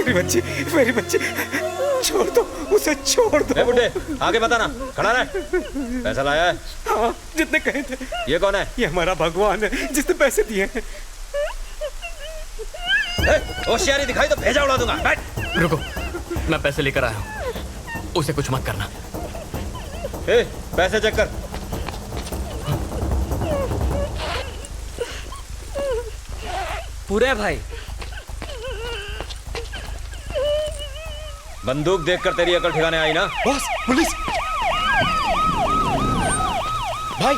मेरी बच्ची छोड़ दो, उसे छोड़ दो। बुड्ढे आगे बताना, खड़ा रह। पैसा लाया है? हाँ, जितने कहे थे। ये कौन है? ये हमारा भगवान है जिसने पैसे दिए हैं। होशियारी दिखाई तो भेजा उड़ा दूंगा। बैठ। रुको, मैं पैसे लेकर आया हूँ, उसे कुछ मत करना। पैसे चेक कर। पूरे है भाई। बंदूक देखकर तेरी अकल ठिकाने आई ना? Boss, police! भाई,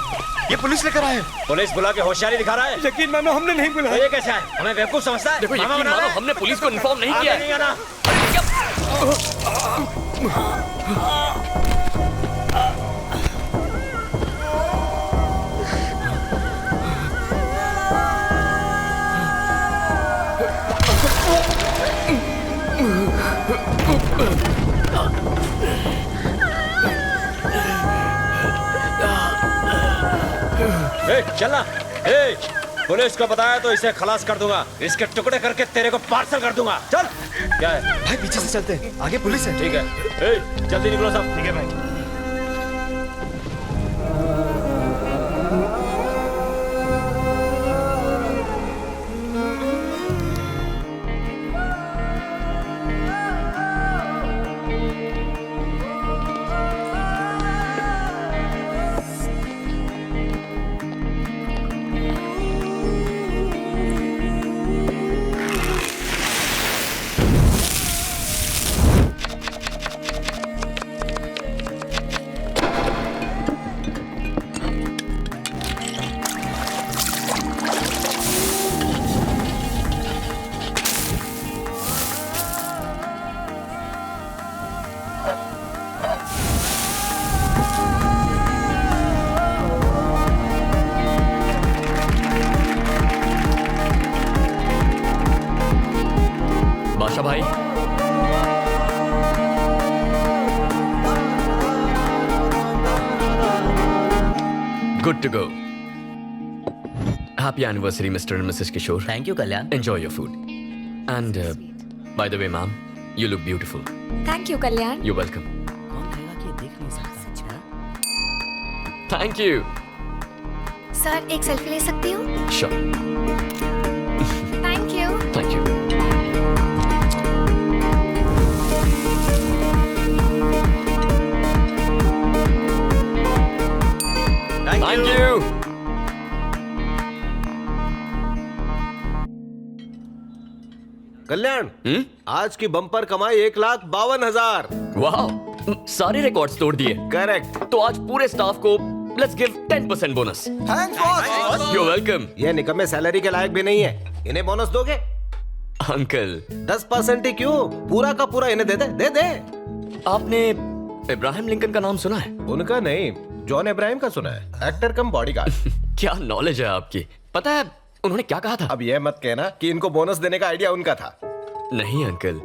ये पुलिस लेकर आए हैं। पुलिस बुला के होशियारी दिखा रहा है? यकीन मानो हमने नहीं बुलाया। ये कैसे है? हमें बेवकूफ समझता है? देखो, यकीन मानो हमने पुलिस को इन्फॉर्म नहीं किया है। नहीं आना। चलना। पुलिस को बताया तो इसे खलास कर दूंगा, इसके टुकड़े करके तेरे को पार्सल कर दूंगा। चल। क्या है भाई? पीछे से चलते हैं, आगे पुलिस है। ठीक है, जल्दी निकलो सब। ठीक है भाई। भाई, good to go. Happy anniversary Mister and Mrs Kishore. Thank you Kalyan. Enjoy your food and by the way ma'am, you look beautiful. Thank you Kalyan. You welcome. कौन कहेगा कि ये देख नहीं सकता? Thank you. सर, एक सेल्फी ले सकती हूँ? Sure. Thank you. Thank you. Thank you. Kalyan, आज की बम्पर कमाई 1,52,000। वाह, सारे रिकॉर्ड्स तोड़ दिए। करेक्ट। तो आज पूरे स्टाफ को let's give 10% bonus. Thanks boss. You welcome. ये निकम्मे सैलरी के लायक भी नहीं है, इन्हें बोनस दोगे? अंकल 10% ही क्यों, पूरा का पूरा इन्हें दे दे। दे। आपने इब्राहिम लिंकन का नाम सुना है? उनका नहीं, जॉन इब्राहिम का सुना है। एक्टर कम बॉडीगार्ड। क्या नॉलेज है आपकी। पता है उन्होंने क्या कहा था? अब ये मत कहना कि इनको बोनस देने का आइडिया उनका था। नहीं अंकल,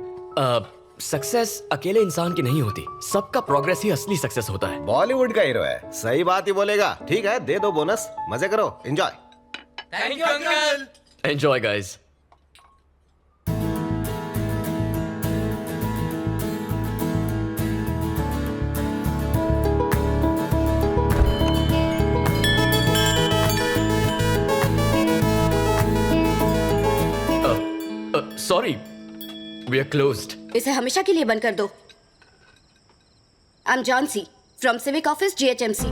सक्सेस अकेले इंसान की नहीं होती, सबका प्रोग्रेस ही असली सक्सेस होता है। बॉलीवुड का हीरो है, सही बात ही बोलेगा। ठीक है, दे दो बोनस, मजे करो, enjoy. Thank you uncle. Enjoy guys. Sorry, we are closed. इसे हमेशा के लिए बंद कर दो। I am Jhansi from civic office GHMC।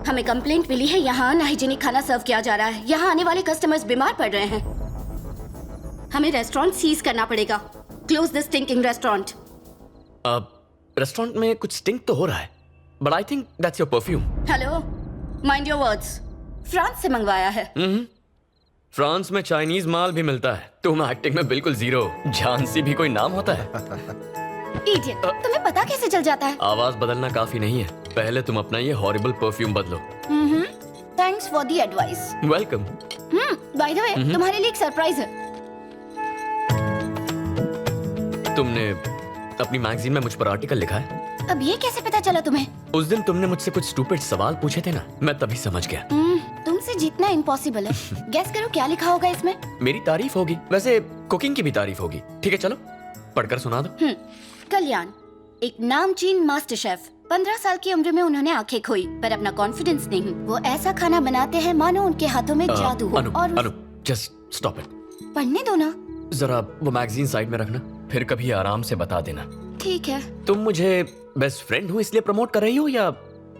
हमें कंप्लेंट मिली है, यहाँ अनहाइजीनिक खाना सर्व किया जा रहा है। यहाँ आने वाले कस्टमर्स बीमार पड़ रहे हैं। हमें रेस्टोरेंट सीज करना पड़ेगा। Close this stinking restaurant. Restaurant में कुछ स्टिंक तो हो रहा है, but I think that's your perfume. Hello, mind your words. France से मंगवाया है। फ्रांस में चाइनीज माल भी मिलता है। तुम एक्टिंग में बिल्कुल जीरो। झांसी भी कोई नाम होता है? इडियट, तुम्हें पता कैसे चल जाता है? आवाज बदलना काफी नहीं है, पहले तुम अपना ये हॉरिबल परफ्यूम बदलो। Thanks for the advice. Welcome. Bye the वे, तुम्हारे लिए एक सरप्राइज है। तुमने अपनी मैगजीन में मुझ पर आर्टिकल लिखा है? अब ये कैसे पता चला तुम्हें? उस दिन तुमने मुझसे कुछ स्टूपिड सवाल पूछे थे ना, मैं तभी समझ गया। तुमसे जीतना इम्पॉसिबल है। गेस करो क्या लिखा होगा इसमें? मेरी तारीफ होगी। वैसे कुकिंग की भी तारीफ होगी। ठीक है चलो पढ़कर सुना दो। कल्याण, एक नामचीन मास्टर शेफ, 15 साल की उम्र में उन्होंने आंखें खोई, पर अपना कॉन्फिडेंस नहीं। वो ऐसा खाना बनाते हैं मानो उनके हाथों में जादू हो। अनु जस्ट स्टॉप इट। पढ़ने दो ना। जरा वो मैगजीन साइड में रखना, फिर कभी आराम से बता देना। ठीक है। तुम मुझे बेस्ट फ्रेंड हूँ इसलिए प्रमोट कर रही हो या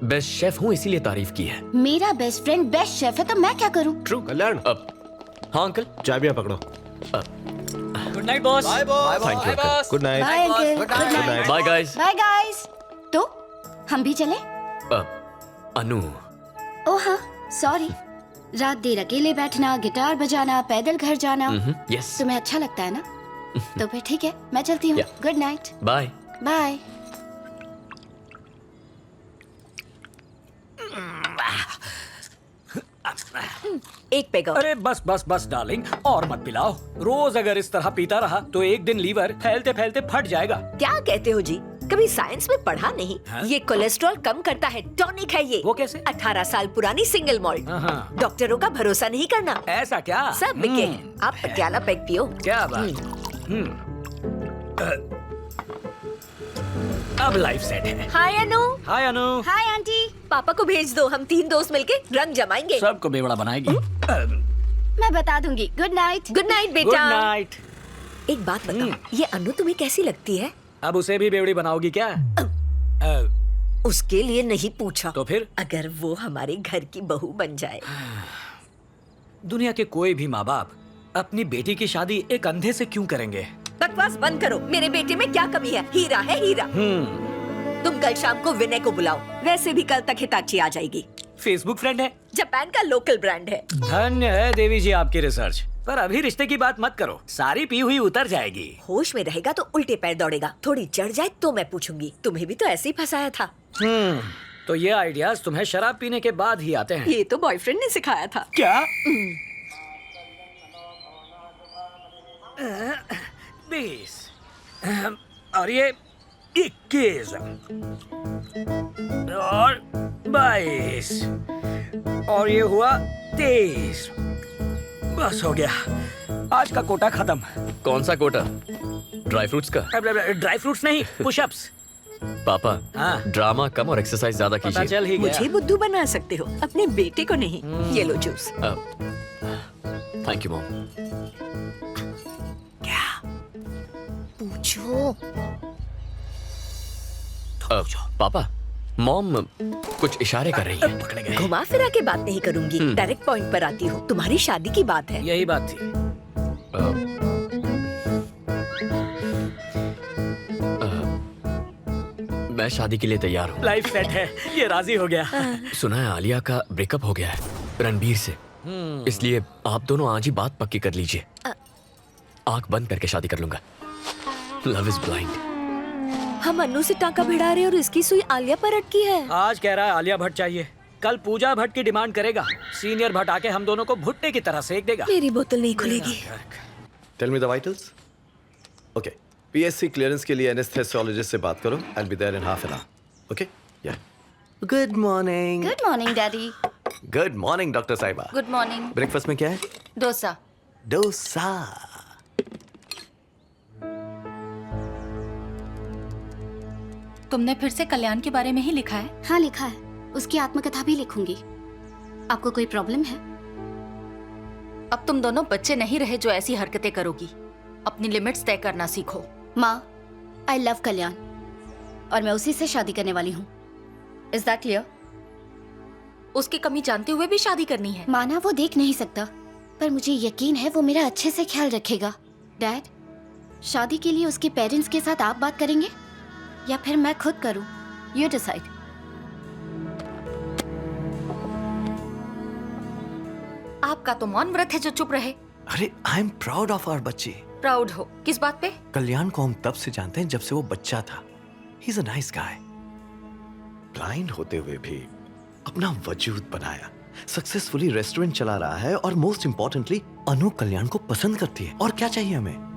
बेस्ट शेफ हूँ इसीलिए तारीफ की है? मेरा बेस्ट फ्रेंड बेस्ट शेफ है तो मैं क्या करूँ? ट्रू। कल्याण, हाँ अंकल। चाबियां पकड़ो। Good night boss. Thank you uncle. Good night. Bye uncle. Good night. Bye guys. Bye guys. तो हम भी चले? अनु ओह हाँ, सॉरी। रात देर अकेले बैठना, गिटार बजाना, पैदल घर जाना, यस तुम्हें अच्छा लगता है ना? तो फिर ठीक है, मैं चलती हूँ। Yeah. Good night. Bye. Bye. एक पेग और। अरे बस बस बस डार्लिंग, और मत पिलाओ। रोज अगर इस तरह पीता रहा तो एक दिन लीवर फैलते फैलते फट जाएगा। क्या कहते हो जी? कभी साइंस में पढ़ा नहीं? हाँ? ये कोलेस्ट्रॉल कम करता है, टॉनिक है ये। वो कैसे? 18 साल पुरानी सिंगल मॉल्ट। हाँ। डॉक्टरों का भरोसा नहीं करना। ऐसा क्या? सब बिके हैं। आप पटियाला पेग पियो। क्या बात। अब लाइफ सेट है। Hi Anu. Hi Anu. Hi aunty. पापा को भेज दो, हम 3 दोस्त मिलके रंग जमाएंगे। सबको बेवड़ा बनाएगी। मैं बता दूंगी। Good night. Good night good बेटा। नाइट। एक बात बताओ, ये अनु तुम्हें कैसी लगती है? अब उसे भी बेवड़ी बनाओगी क्या? उसके लिए नहीं पूछा। तो फिर? अगर वो हमारे घर की बहू बन जाए। दुनिया के कोई भी माँ बाप अपनी बेटी की शादी एक अंधे से क्यों करेंगे? बकवास बंद करो। मेरे बेटे में क्या कमी है? हीरा है हीरा। तुम कल शाम को विनय को बुलाओ, वैसे भी कल तक हिताची आ जाएगी। फेसबुक फ्रेंड है, जापान का लोकल ब्रांड है। धन्य है देवी जी आपकी रिसर्च। पर अभी रिश्ते की बात मत करो, सारी पी हुई उतर जाएगी। होश में रहेगा तो उल्टे पैर दौड़ेगा, थोड़ी चढ़ जाए तो मैं पूछूंगी। तुम्हें भी तो ऐसे ही फंसाया था। तो ये आइडियाज तुम्हें शराब पीने के बाद ही आते हैं? ये तो बॉयफ्रेंड ने सिखाया था। क्या? 20 और ये 21 और 22 और ये हुआ 23। बस हो गया, आज का कोटा खत्म। कौन सा कोटा? ड्राई फ्रूट्स का? ड्राई फ्रूट्स नहीं, पुशअप्स। पापा हाँ? ड्रामा कम और एक्सरसाइज ज्यादा पता कीजिए। चल ही गया। मुझे बुद्धू बना सकते हो, अपने बेटे को नहीं। ये लो जूस। Thank you mom. क्या पूछो? पापा मॉम कुछ इशारे कर रही है। पकड़े गए। घुमा फिरा के बात नहीं करूंगी, डायरेक्ट पॉइंट पर आती हूँ। तुम्हारी शादी की बात है। यही बात थी। मैं शादी के लिए तैयार हूँ। लाइफ सेट है, ये राजी हो गया। सुना है आलिया का ब्रेकअप हो गया है रणबीर से, इसलिए आप दोनों आज ही बात पक्की कर लीजिए। आंख बंद करके शादी कर लूंगा। Love is blind. हम अन्नू से टांका भिड़ा रहे और इसकी सुई आलिया पर अटकी है। आज कह रहा है आलिया भट्ट चाहिए, कल पूजा भट्ट की डिमांड करेगा। सीनियर भट्ट आके हम दोनों को भुट्टे की तरह सेक देगा। मेरी बोतल नहीं खुलेगी। Tell me the vitals. Okay, PSC clearance के लिए एनेस्थेसियोलॉजिस्ट से बात करो। I will be there in half an hour. Okay? Yeah. Good morning. Good morning daddy. Good morning doctor साहिबा। Good morning. ब्रेकफास्ट में क्या है? डोसा। डोसा। तुमने फिर से कल्याण के बारे में ही लिखा है? हाँ लिखा है, उसकी आत्मकथा भी लिखूंगी। आपको कोई प्रॉब्लम है? अब तुम दोनों बच्चे नहीं रहे जो ऐसी हरकतें करोगी। अपनी लिमिट्स तय करना सीखो। माँ, आई लव कल्याण और मैं उसी से शादी करने वाली हूँ। Is that clear? उसकी कमी जानते हुए भी शादी करनी है? माना वो देख नहीं सकता, पर मुझे यकीन है वो मेरा अच्छे से ख्याल रखेगा। डैड, शादी के लिए उसके पेरेंट्स के साथ आप बात करेंगे या फिर मैं खुद करूं? You decide. आपका तो मौन व्रत है जो चुप रहे। अरे I am proud of our बच्चे। प्राउड हो किस बात पे? कल्याण को हम तब से जानते हैं जब से वो बच्चा था। He is a nice guy. Blind होते हुए भी अपना वजूद बनाया, सक्सेसफुली रेस्टोरेंट चला रहा है और मोस्ट इंपॉर्टेंटली अनु कल्याण को पसंद करती है। और क्या चाहिए हमें?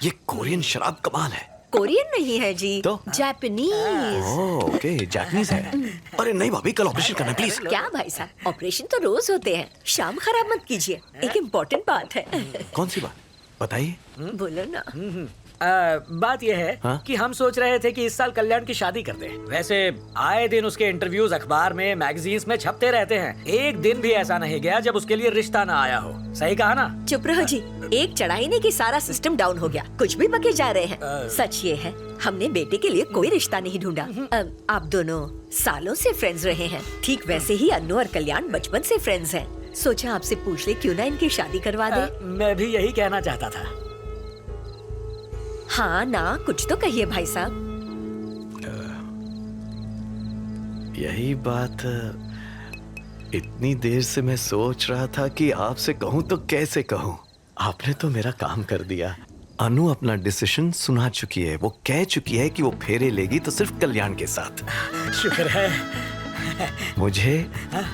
ये कोरियन शराब कमाल है। कोरियन नहीं है जी, तो? जापानीज। ओके, जापानीज है। अरे नहीं भाभी, कल ऑपरेशन करना प्लीज। क्या भाई साहब, ऑपरेशन तो रोज होते हैं, शाम खराब मत कीजिए, एक इम्पोर्टेंट बात है। कौन सी बात बताइए। बोलो ना। बात यह है हाँ? कि हम सोच रहे थे कि इस साल कल्याण की शादी करते हैं। वैसे आए दिन उसके इंटरव्यूज अखबार में, मैगजीन्स में छपते रहते हैं। एक दिन भी ऐसा नहीं गया जब उसके लिए रिश्ता ना आया हो। सही कहा ना? चुप रहो जी, एक चढ़ाई ने कि सारा सिस्टम डाउन हो गया, कुछ भी बके जा रहे हैं। सच ये है, हमने बेटे के लिए कोई रिश्ता नहीं ढूंढा। आप दोनों सालों से फ्रेंड्स रहे हैं, ठीक वैसे ही अनु और कल्याण बचपन से फ्रेंड्स हैं। सोचा आपसे पूछ ले क्यों ना इनकी शादी करवा दे। मैं भी यही कहना चाहता था। हाँ ना, कुछ तो कहिए भाई साहब। यही बात इतनी देर से मैं सोच रहा था कि आपसे कहूं तो कैसे कहूं। आपने तो मेरा काम कर दिया। अनु अपना डिसीजन सुना चुकी है, वो कह चुकी है कि वो फेरे लेगी तो सिर्फ कल्याण के साथ। शुक्र है। मुझे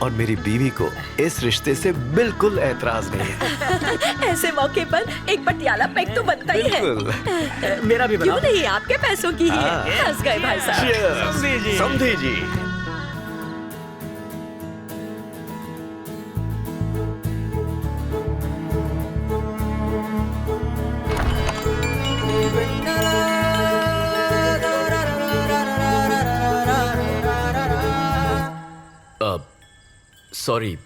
और मेरी बीवी को इस रिश्ते से बिल्कुल ऐतराज नहीं है। ऐसे मौके पर एक पटियाला पैक तो बनता ही है। बिल्कुल। मेरा भी क्यों बनाओ। नहीं, आपके पैसों की ही है। हंस गए भाई साहब। Cheers! समधी जी। Sorry,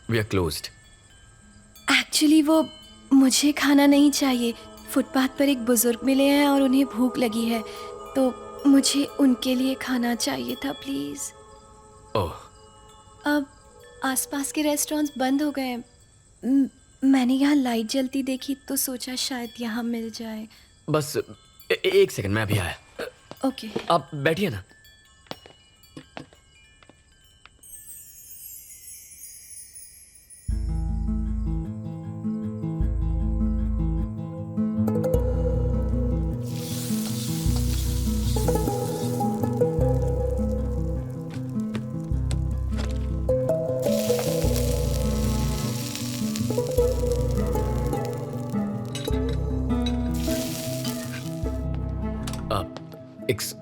we are closed. Actually वो मुझे खाना नहीं चाहिए। फुटपाथ पर एक बुजुर्ग मिले हैं और उन्हें भूख लगी है, तो मुझे उनके लिए खाना चाहिए था प्लीज। ओह, अब आसपास के रेस्टोरेंट्स बंद हो गए। मैंने यहाँ लाइट जलती देखी तो सोचा शायद यहाँ मिल जाए। बस एक सेकंड, मैं अभी आया। ओके। आप बैठिए ना।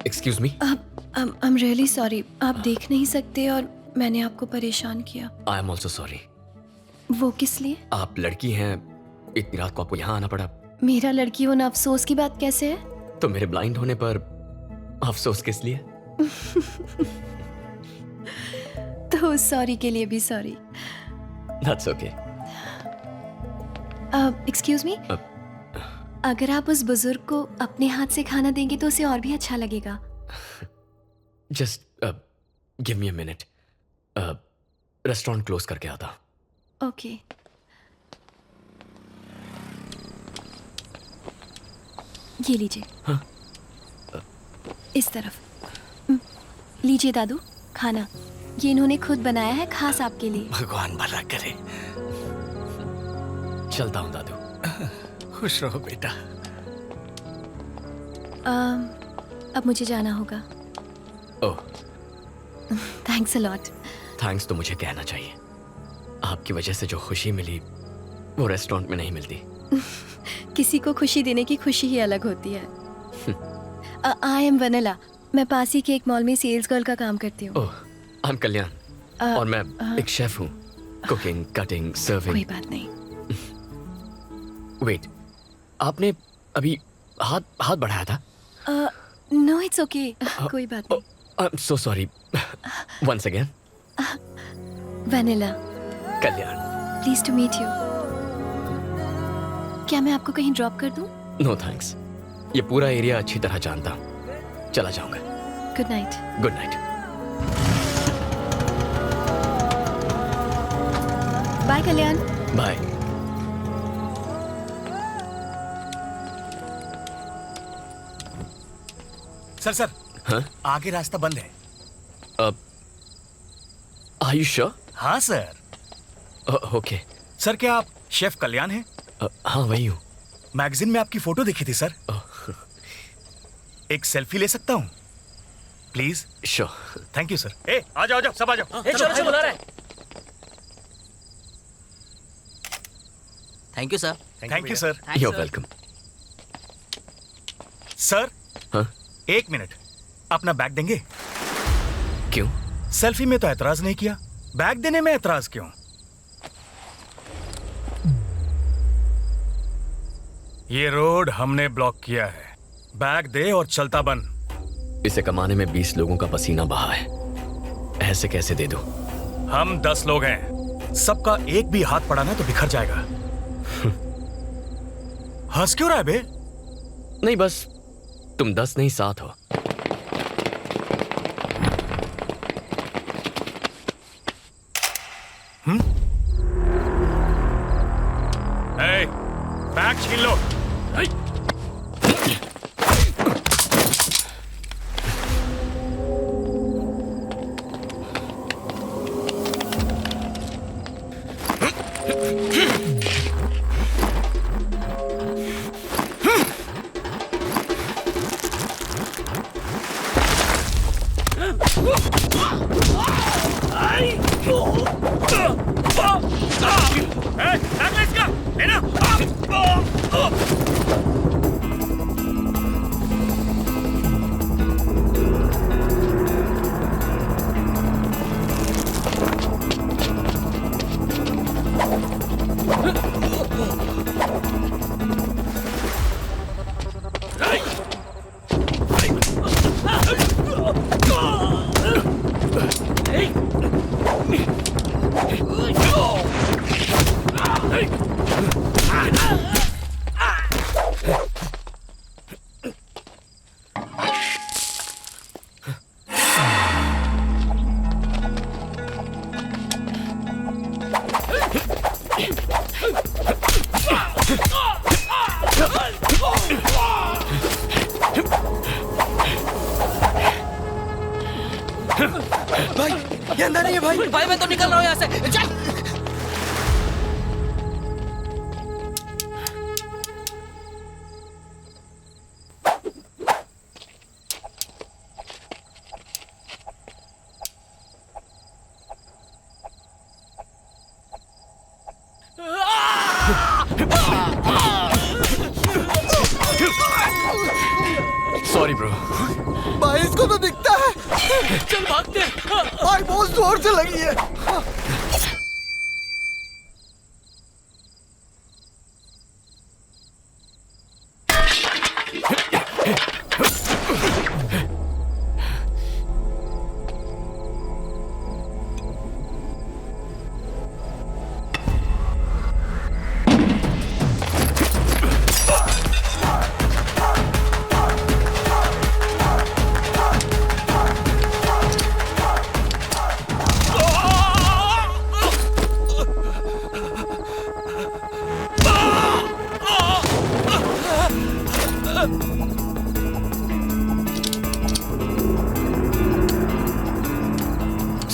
Excuse me. I am really sorry. आप देख नहीं सकते और मैंने आपको परेशान किया। I am also sorry. वो किस लिए? आप लड़की हैं, इतनी रात को आपको यहाँ आना पड़ा। मेरा लड़की होना अफसोस की बात कैसे है? तो मेरे ब्लाइंड होने पर अफसोस किस लिए? तो सॉरी के लिए भी sorry. That's okay. Excuse me, अगर आप उस बुजुर्ग को अपने हाथ से खाना देंगे तो उसे और भी अच्छा लगेगा। Just give me a minute. Restaurant close करके आता। ओके। ये लीजिए। हाँ? इस तरफ। लीजिए दादू, खाना ये इन्होंने खुद बनाया है, खास आपके लिए। भगवान भला करे। चलता हूँ दादू। खुश रहो बेटा। अब मुझे जाना होगा। ओह, थैंक्स अ लॉट। थैंक्स तो मुझे कहना चाहिए। आपकी वजह से जो खुशी मिली वो रेस्टोरेंट में नहीं मिलती। किसी को खुशी देने की खुशी ही अलग होती है। I am vanilla. मैं पास ही के एक मॉल में सेल्स गर्ल का काम करती हूँ। ओह, आई एम कल्याण और मैं एक शेफ हूँ। Cooking, cutting, serving. कोई बात नहीं। वेट, आपने अभी हाथ बढ़ाया था? नो इट्स ओके, कोई बात नहीं। I am so sorry. Once again. Vennela, Kalyan. Please to meet you. क्या मैं आपको कहीं ड्रॉप कर दूं? नो थैंक्स, ये पूरा एरिया अच्छी तरह जानता हूँ। चला जाऊंगा। Good night. Good night. Bye Kalyan. Bye. Sir हाँ? आगे रास्ता बंद है। Are you sure? हाँ सर। ओके। सर क्या आप शेफ कल्याण हैं? हाँ वही हूँ। मैगजीन में आपकी फोटो देखी थी सर। एक सेल्फी ले सकता हूँ please? Sure. Thank you sir. ए आ जाओ सब आ जाओ। चलो बुला रहे हैं। Thank you sir. Thank you sir. You are welcome. Sir हाँ? 1 मिनट, अपना बैग देंगे? क्यों? सेल्फी में तो ऐतराज नहीं किया, बैग देने में ऐतराज क्यों? ये रोड हमने ब्लॉक किया है, बैग दे और चलता बन। इसे कमाने में 20 लोगों का पसीना बहा है, ऐसे कैसे दे दूं? हम 10 लोग हैं, सबका एक भी हाथ पड़ा ना तो बिखर जाएगा। हंस क्यों रहा है बे? नहीं, बस तुम 10 नहीं 7 हो। ए, बैग छीन लो। भाई ये अंदर नहीं है भाई। भाई मैं तो निकल रहा हूँ यहाँ से, चल। Sorry bro. भाई इसको तो दिखता है। चल भागते। भाई बहुत जोर से लगी है।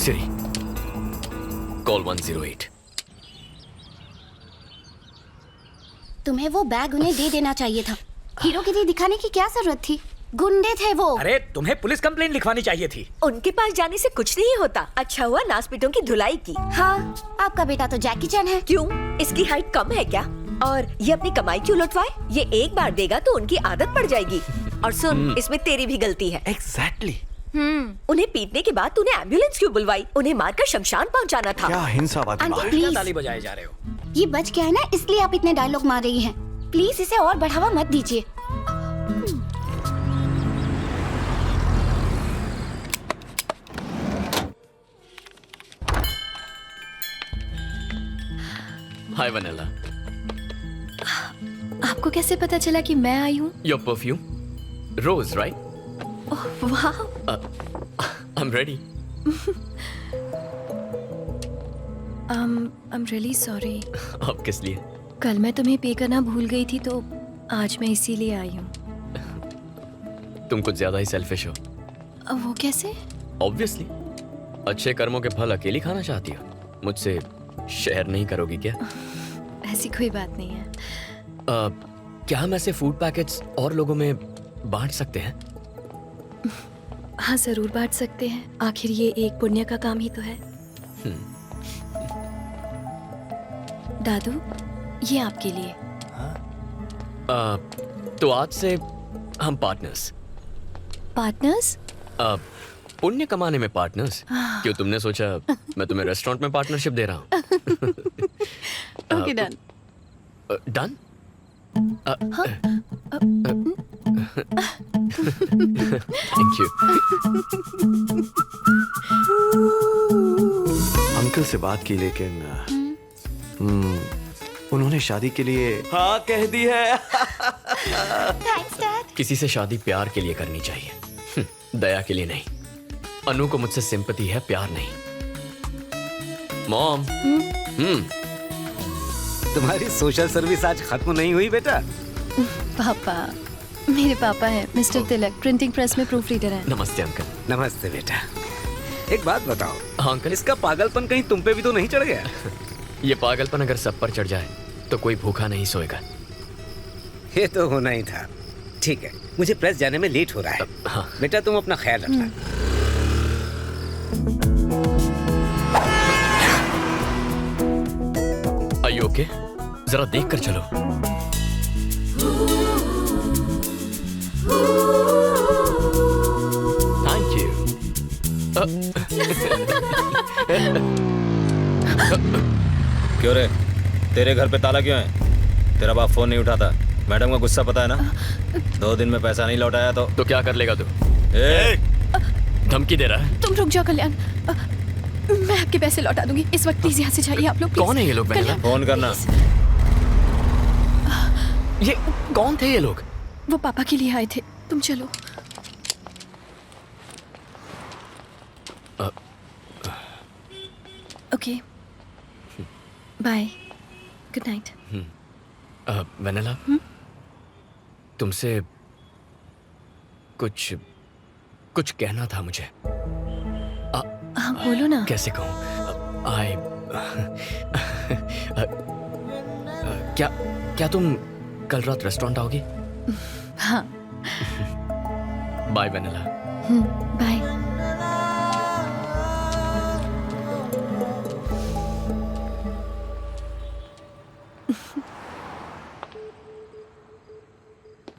Siri, call 108. तुम्हें वो बैग उन्हें दे देना चाहिए था। हीरोगिरी दिखाने की क्या जरूरत थी? गुंडे थे वो। अरे तुम्हें पुलिस कंप्लेंट लिखवानी चाहिए थी। उनके पास जाने से कुछ नहीं होता। अच्छा हुआ नासपीटों की धुलाई की। हाँ, आपका बेटा तो जैकी चैन है। क्यों? इसकी हाइट कम है क्या? और ये अपनी कमाई क्यों लुटवाए? ये एक बार देगा तो उनकी आदत पड़ जाएगी। और सुन, इसमें तेरी भी गलती है। एग्जैक्टली। उन्हें पीटने के बाद तूने एम्बुलेंस क्यों बुलवाई? उन्हें मारकर शमशान पहुंचाना था। क्या हिंसावादी आंटी, बात। प्लीज। ताली बजाए जा रहे हो। ये बच गया है ना, इसलिए आप इतने डायलॉग मार रही हैं। प्लीज इसे और बढ़ावा मत दीजिए। हाय वनीला। आपको कैसे पता चला कि मैं आई हूँ? Your perfume, rose, right? वाह। I am ready. I am really sorry. अब किस लिए? कल मैं तुम्हें पे करना भूल गई थी, तो आज मैं इसीलिए आई हूँ। तुम कुछ ज्यादा ही सेल्फिश हो। वो कैसे? ऑब्वियसली, अच्छे कर्मों के फल अकेली खाना चाहती हो। मुझसे शेयर नहीं करोगी क्या? ऐसी कोई बात नहीं है। क्या हम ऐसे फूड पैकेट्स और लोगों में बांट सकते हैं? हाँ, जरूर बांट सकते हैं। आखिर ये एक पुण्य का काम ही तो है। दादू, ये आपके लिए। तो आज से हम पार्टनर्स। पार्टनर्स? पुण्य कमाने में पार्टनर्स? क्यों तुमने सोचा मैं तुम्हें रेस्टोरेंट में पार्टनरशिप दे रहा हूँ? Okay done. Done? Thank you. Uncle से बात की लेकिन उन्होंने शादी के लिए हाँ कह दी है। Thanks dad. किसी से शादी प्यार के लिए करनी चाहिए, दया के लिए नहीं। अनु को मुझसे सिंपैथी है, प्यार नहीं। मॉम। तुम्हारी सोशल सर्विस आज खत्म नहीं हुई बेटा? पापा, मेरे पापा हैं मिस्टर तिलक, प्रिंटिंग प्रेस में प्रूफ रीडर हैं। नमस्ते अंकल। नमस्ते बेटा। एक बात बताओ, हाँ अंकल। इसका पागलपन कहीं तुम पे भी तो नहीं चढ़ गया? ये पागलपन अगर सब पर चढ़ जाए तो कोई भूखा नहीं सोएगा। ये तो होना ही था। ठीक है, मुझे प्रेस जाने में लेट हो रहा है। हाँ। बेटा तुम अपना ख्याल रखना। Are you okay? जरा देख कर चलो। Thank you. क्यों रे, तेरे घर पे ताला क्यों है? तेरा बाप फोन नहीं उठाता। मैडम का गुस्सा पता है ना? 2 दिन में पैसा नहीं लौटाया तो क्या कर लेगा तू? धमकी दे रहा है? तुम रुक जाओ कल्याण, मैं आपके पैसे लौटा दूंगी। इस वक्त प्लीज यहाँ से जाइए आप लोग। कौन है ये लोग? फोन करना। ये कौन थे ये लोग? वो पापा के लिए आए थे। तुम चलो। Okay bye, good night. Vennela, तुमसे कुछ कहना था मुझे। हाँ बोलो ना। कैसे कहूँ? क्या तुम कल रात रेस्टोरेंट आओगी? हाँ। Bye Vennela. Bye.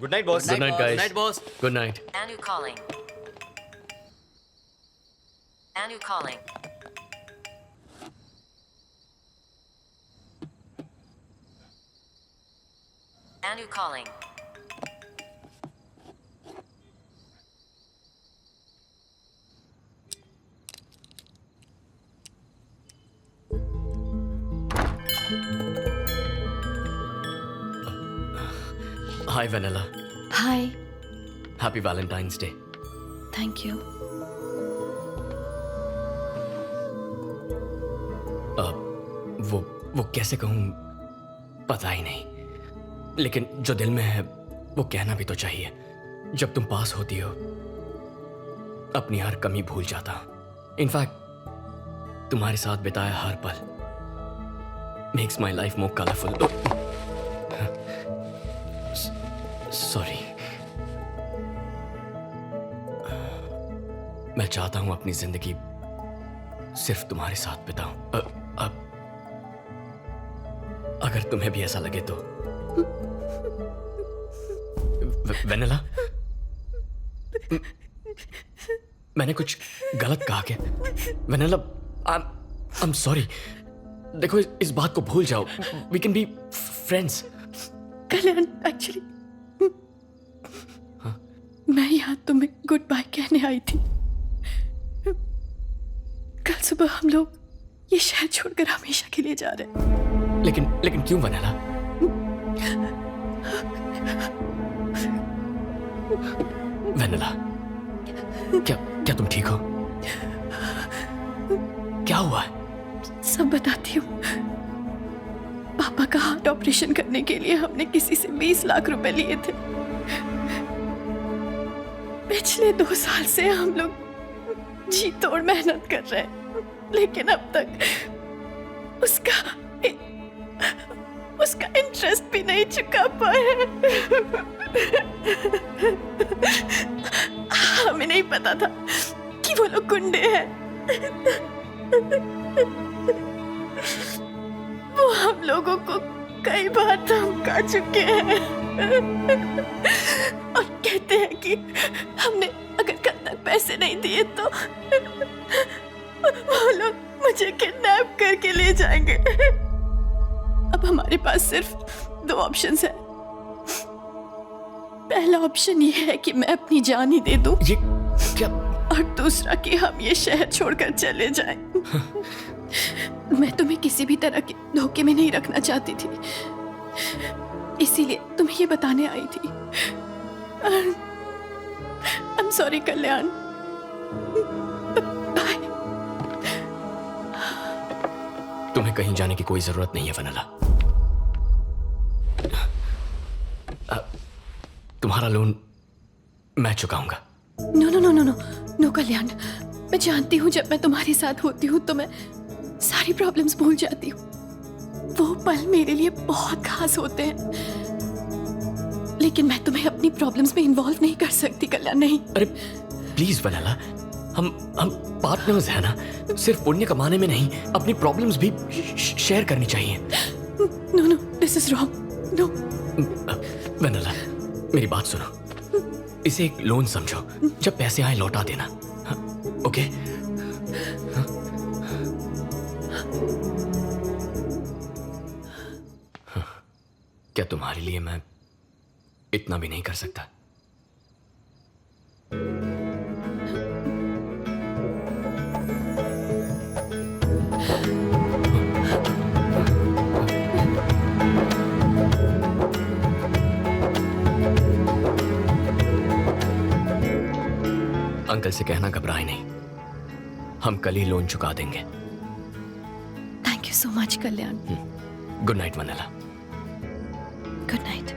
Good night boss. Good night guys. Good night, boss. Good night. Anu calling. Anu calling. Anu calling. Hi Vennela. Hi. Happy Valentine's day. Thank you. वो कैसे कहूँ पता ही नहीं, लेकिन जो दिल में है वो कहना भी तो चाहिए। जब तुम पास होती हो अपनी हर कमी भूल जाता हूं। इनफैक्ट तुम्हारे साथ बिताया हर पल makes my life more colourful. Sorry. मैं चाहता हूं अपनी जिंदगी सिर्फ तुम्हारे साथ बिताऊं। अब अगर तुम्हें भी ऐसा लगे तो। वेनेला, मैंने कुछ गलत कहा क्या? Vennela, I am sorry. देखो इस बात को भूल जाओ। We can be friends. Kalyan, actually मैं यहाँ तुम्हें गुड बाय कहने आई थी। कल सुबह हम लोग ये शहर छोड़कर हमेशा के लिए जा रहे हैं। लेकिन क्यों वेनेला? वेनेला, क्या तुम ठीक हो? क्या हुआ है? सब बताती हूँ। पापा का हार्ट ऑपरेशन करने के लिए हमने किसी से 20 लाख रुपए लिए थे। पिछले 2 साल से हम लोग जी तोड़ मेहनत कर रहे हैं, लेकिन अब तक उसका इंटरेस्ट भी नहीं चुका पाए। हमें नहीं पता था कि वो लोग गुंडे हैं। वो हम लोगों को कई बार धमका चुके हैं और कहते हैं कि हमने अगर पैसे नहीं दिए तो वो लोग मुझे किडनैप करके ले जाएंगे। अब हमारे पास सिर्फ 2 ऑप्शंस हैं। पहला ऑप्शन ये है कि मैं अपनी जान ही दे दूं। ये क्या? और दूसरा कि हम ये शहर छोड़कर चले जाएं। मैं तुम्हें किसी भी तरह के धोखे में नहीं रखना चाहती थी, इसीलिए तुम्हें ये बताने आई थी। I'm sorry Kalyan. बाय। तुम्हें कहीं जाने की कोई जरूरत नहीं है वनला। तुम्हारा लोन मैं चुकाऊंगा। No no no no no no Kalyan, मैं जानती हूँ जब मैं तुम्हारे साथ होती हूँ तो मैं सारी प्रॉब्लम्स भूल जाती हूँ। वो पल मेरे लिए बहुत खास होते हैं, लेकिन मैं तुम्हें अपनी प्रॉब्लम्स में इन्वॉल्व नहीं कर सकती कल्याण, नहीं। अरे प्लीज वनला, हम पार्टनर्स हैं ना, सिर्फ पुण्य कमाने में नहीं, अपनी प्रॉब्लम्स भी शेयर करनी चाहिए। No no, this is wrong. No Vennela, मेरी बात सुनो, इसे एक लोन समझो, जब पैसे आए लौटा देना। हाँ, ओके? हाँ? हाँ, क्या तुम्हारे लिए मैं इतना भी नहीं कर सकता? अंकल से कहना घबराए नहीं, हम कल ही लोन चुका देंगे। Thank you so much Kalyan. Good night Vennela. Good night.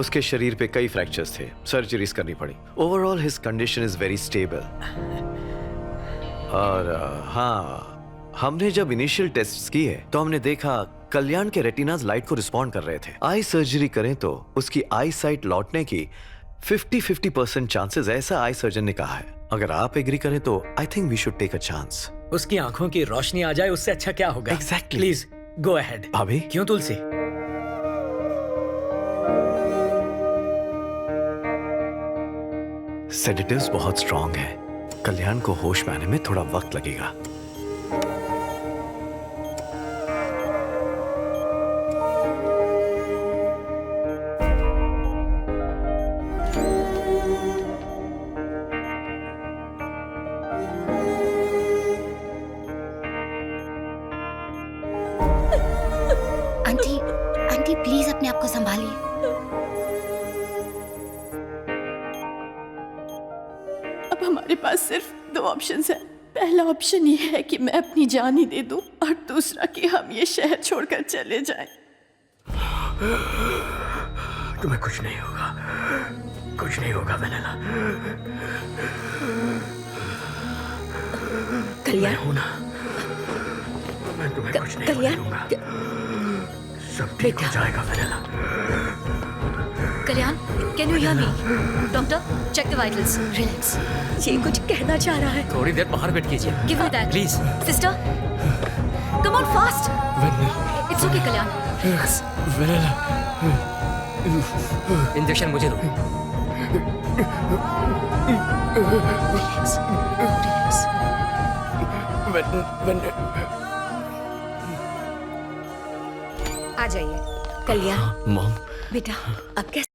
उसके शरीर पे कई फ्रैक्चर्स थे, सर्जरीज करनी पड़ी। Overall his condition is very stable. और हाँ, हमने जब इनिशियल टेस्ट्स किए तो हमने देखा कल्याण के रेटिनाज लाइट को रिस्पॉन्ड कर रहे थे। आई सर्जरी करें तो उसकी आई साइट लौटने की 50% चांसेस, ऐसा आई सर्जन ने कहा है। अगर आप एग्री करें तो I think we should take a chance. उसकी आंखों की रोशनी आ जाए, उससे अच्छा क्या होगा? Exactly. Please go ahead. भाभी? क्यों तुलसी? सेडेटिव्स बहुत स्ट्रॉन्ग है, कल्याण को होश में आने में थोड़ा वक्त लगेगा। आंटी, आंटी प्लीज अपने आप को संभालिए। अब हमारे पास सिर्फ 2 ऑप्शंस हैं। पहला ऑप्शन ये है कि मैं अपनी जान ही दे दूं, और दूसरा कि हम ये शहर छोड़कर चले जाएं। तुम्हें कुछ नहीं होगा, कुछ नहीं होगा वनला। कल्याण हूं ना, मैं तुम्हें कुछ नहीं कल्याण, करूंगा। सब ठीक हो जाएगा Vennela. Kalyan, can you hear me? Doctor, check the vitals. Relax. ये कुछ कहना चाह रहा है। थोड़ी देर बाहर वेट कीजिए। Give me that please. Sister, come on fast. It's okay Kalyan. Relax. Vennela, injection मुझे दो। रिलैक्स। रिलैक्स। आ जाइए। कल्याण मॉम, बेटा, अब कैसे?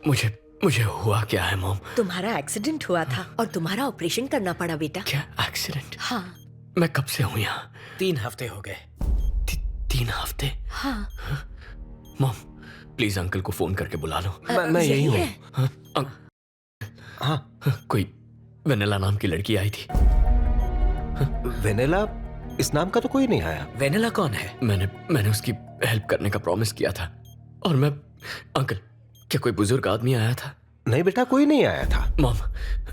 मुझे मुझे हुआ क्या है मॉम? तुम्हारा एक्सीडेंट हुआ था और तुम्हारा ऑपरेशन करना पड़ा बेटा। क्या एक्सीडेंट? हाँ। मैं कब से हूँ यहाँ? 3 हफ्ते हो गए। 3 हफ्ते? हाँ। मॉम प्लीज अंकल को फोन करके बुला लो। मैं यही हूँ। हाँ, कोई वेनेला नाम की लड़की आई थी। वेनेला? इस नाम का तो कोई नहीं आया। वेनेला कौन है? मैंने उसकी हेल्प करने का प्रॉमिस किया था। और मैं अंकल, क्या कोई बुजुर्ग आदमी आया था? नहीं बेटा, कोई नहीं आया था। मॉम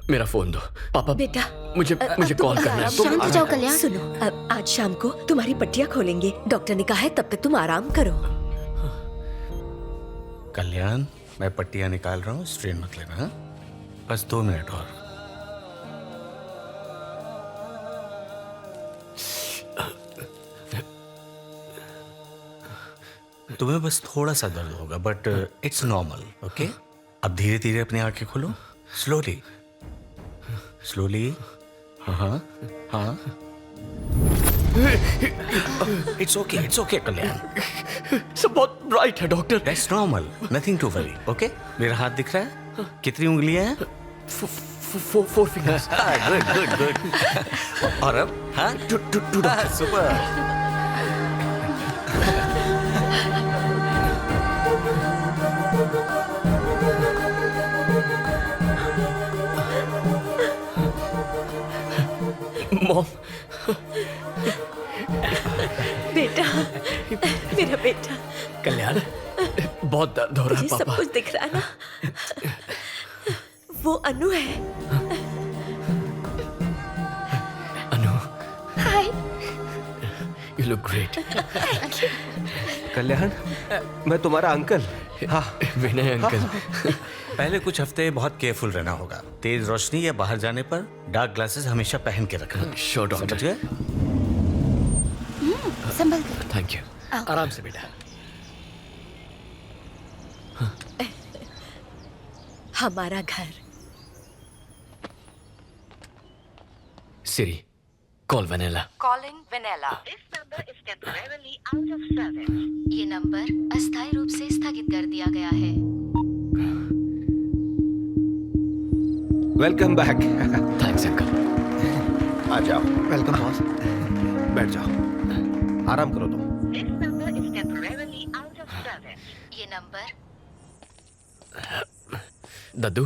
मेरा फोन दो। पापा बेटा मुझे कॉल करना है। शांत हो जाओ कल्याण। सुनो, आज शाम को तुम्हारी पट्टियां खोलेंगे। डॉक्टर ने कहा है तब तक तुम आराम करो। कल्याण, मैं पट्टियां निकाल रहा हूँ, स्ट्रेन मत लेना। हाँ? बस 2 मिनट और। तुम्हें बस थोड़ा सा दर्द होगा, बट इट्स नॉर्मल। ओके, अब धीरे धीरे अपनी आंखें खोलो। Slowly slowly. हाँ हाँ, इट्स ओके कल्याण। सब बहुत ब्राइट है doctor. That's normal, nothing to worry. Okay, मेरा हाथ दिख रहा है? कितनी उंगलियां हैं? 4 फिंगर्स। गुड। और अब? हाँ, सुपर। मॉम, बेटा, मेरा बेटा। कल्याण, बहुत दर्द हो रहा है तुझे सब पापा। कुछ दिख रहा है ना? वो अनु है। Anu, hi. You look great. Kalyan, मैं तुम्हारा अंकल। हाँ विनय अंकल। पहले कुछ हफ्ते बहुत केयरफुल रहना होगा। तेज रोशनी या बाहर जाने पर डार्क ग्लासेस हमेशा पहन के रखना। Sure doctor. समझ गए? संभल कर। Thank you. आराम से बेटा। हमारा घर। Siri, call Vennela. Calling Vanilla. ये नंबर अस्थायी रूप से स्थगित कर दिया गया है। Welcome back. Thanks uncle. आ जाओ। Welcome boss. बैठ जाओ, आराम करो तुम। ये नंबर। दद्दू,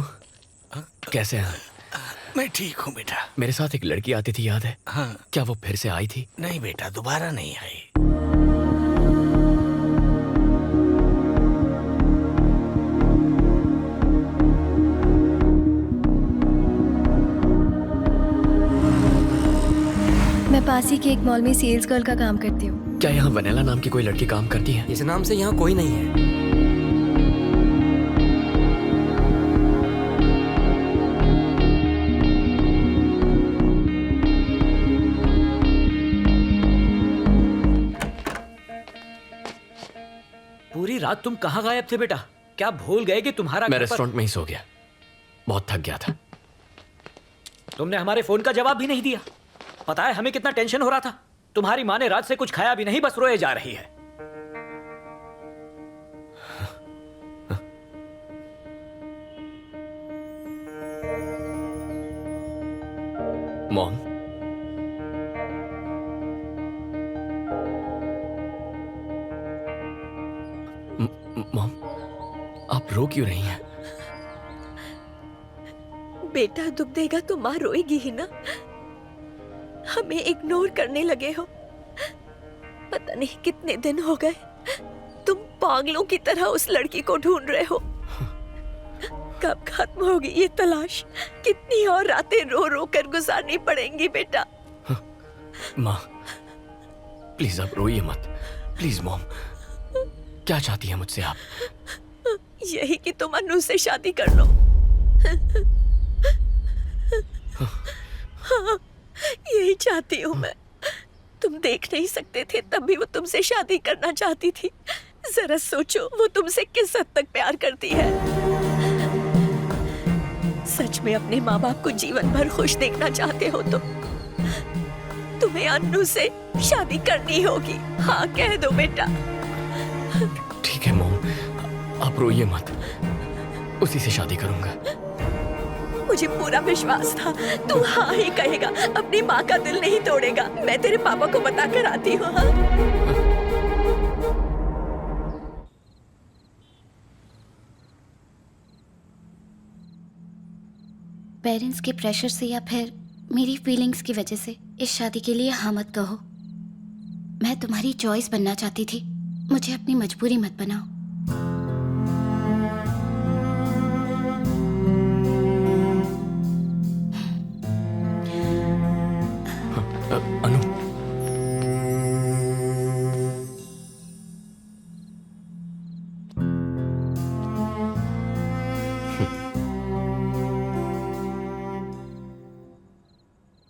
कैसे हैं? मैं ठीक हूँ बेटा। मेरे साथ एक लड़की आती थी, याद है? हाँ। क्या वो फिर से आई थी? नहीं बेटा, दोबारा नहीं आई। मैं पास ही के एक मॉल में सेल्स गर्ल का काम करती हूँ। क्या यहाँ वेनेला नाम की कोई लड़की काम करती है? इस नाम से यहाँ कोई नहीं है। पूरी रात तुम कहाँ गायब थे बेटा? क्या भूल गए कि तुम्हारा मैं घर पर- रेस्टोरेंट में ही सो गया, बहुत थक गया था। तुमने हमारे फोन का जवाब भी नहीं दिया। पता है हमें कितना टेंशन हो रहा था। तुम्हारी माँ ने रात से कुछ खाया भी नहीं, बस रोए जा रही है। मॉम, मॉम, आप रो क्यों रही हैं? बेटा दुख देगा तो माँ रोएगी ही ना। हमें इग्नोर करने लगे हो। पता नहीं कितने दिन हो गए तुम पागलों की तरह उस लड़की को ढूंढ रहे हो। कब खत्म होगी ये तलाश? कितनी और रातें रो रो कर गुजारनी पड़ेंगी बेटा? माँ प्लीज आप रोइए मत, प्लीज। मॉम, क्या चाहती है मुझसे आप? यही कि तुम अनु से शादी कर लो। हाँ, यही चाहती हूँ मैं। तुम देख नहीं सकते थे तब भी वो तुमसे शादी करना चाहती थी। जरा सोचो वो तुमसे किस हद तक प्यार करती है। सच में अपने माँ बाप को जीवन भर खुश देखना चाहते हो तो तुम्हें अनु से शादी करनी होगी। हाँ कह दो बेटा। ठीक है मॉम, आप रोइए मत। उसी से शादी करूंगा। मुझे पूरा विश्वास था तू हाँ ही कहेगा, अपनी माँ का दिल नहीं तोड़ेगा। मैं तेरे पापा को बता कर आती हूँ। हाँ? पेरेंट्स के प्रेशर से या फिर मेरी फीलिंग्स की वजह से इस शादी के लिए हाँ मत कहो। मैं तुम्हारी चॉइस बनना चाहती थी, मुझे अपनी मजबूरी मत बनाओ। अनु,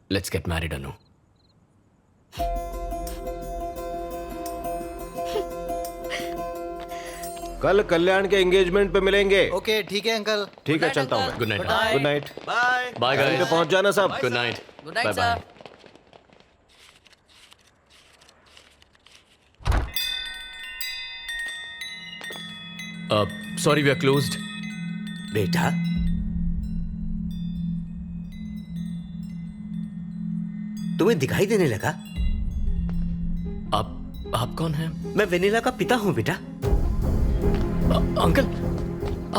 लेट्स गेट मैरिड अनु। कल कल्याण के एंगेजमेंट पे मिलेंगे। ओके ठीक है अंकल। ठीक है, चलता हूँ मैं। Good night. Good night. Bye bye time guys. पे पहुंच जाना सब। Good night. Bye bye. Sorry, we are closed. बेटा, तुम्हें दिखाई देने लगा? आप कौन हैं? मैं वेनिला का पिता हूँ बेटा। अंकल,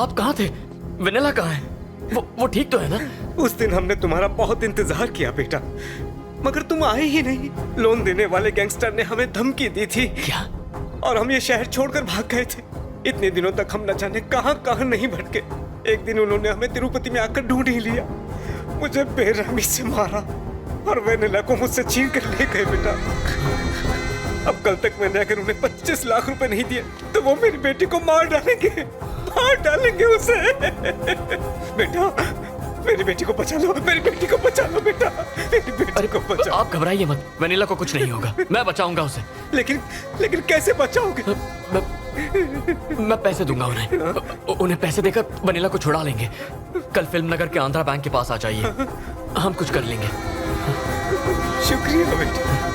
आप कहाँ थे? वेनिला कहाँ है? वो ठीक तो है ना? उस दिन हमने तुम्हारा बहुत इंतजार किया बेटा, मगर तुम आए ही नहीं। लोन देने वाले गैंगस्टर ने हमें धमकी दी थी। क्या? और हम ये शहर छोड़कर भाग गए थे। इतने दिनों तक हम न जाने कहां कहां नहीं भटके। एक दिन उन्होंने हमें तिरुपति में आकर ढूंढ ही लिया, मुझे बेरहमी से मारा और वेनिला को मुझसे छीन कर ले गए बेटा। अब कल तक मैंने अगर उन्हें 25 लाख रुपए नहीं दिए तो वो मेरी बेटी को मार डालेंगे उसे। बेटा, मेरी बेटी को बचा लो, मेरी बेटी को बचा लो बेटा, मेरी बेटी को बचाओ। आप घबराइए मत, वेनिला को कुछ नहीं होगा, मैं बचाऊंगा उसे। लेकिन कैसे बचाओगे? मैं पैसे दूंगा उन्हें पैसे देकर वेनिला को छुड़ा लेंगे। कल फिल्म नगर के आंध्रा बैंक के पास आ जाइए, हम कुछ कर लेंगे। शुक्रिया बेटा।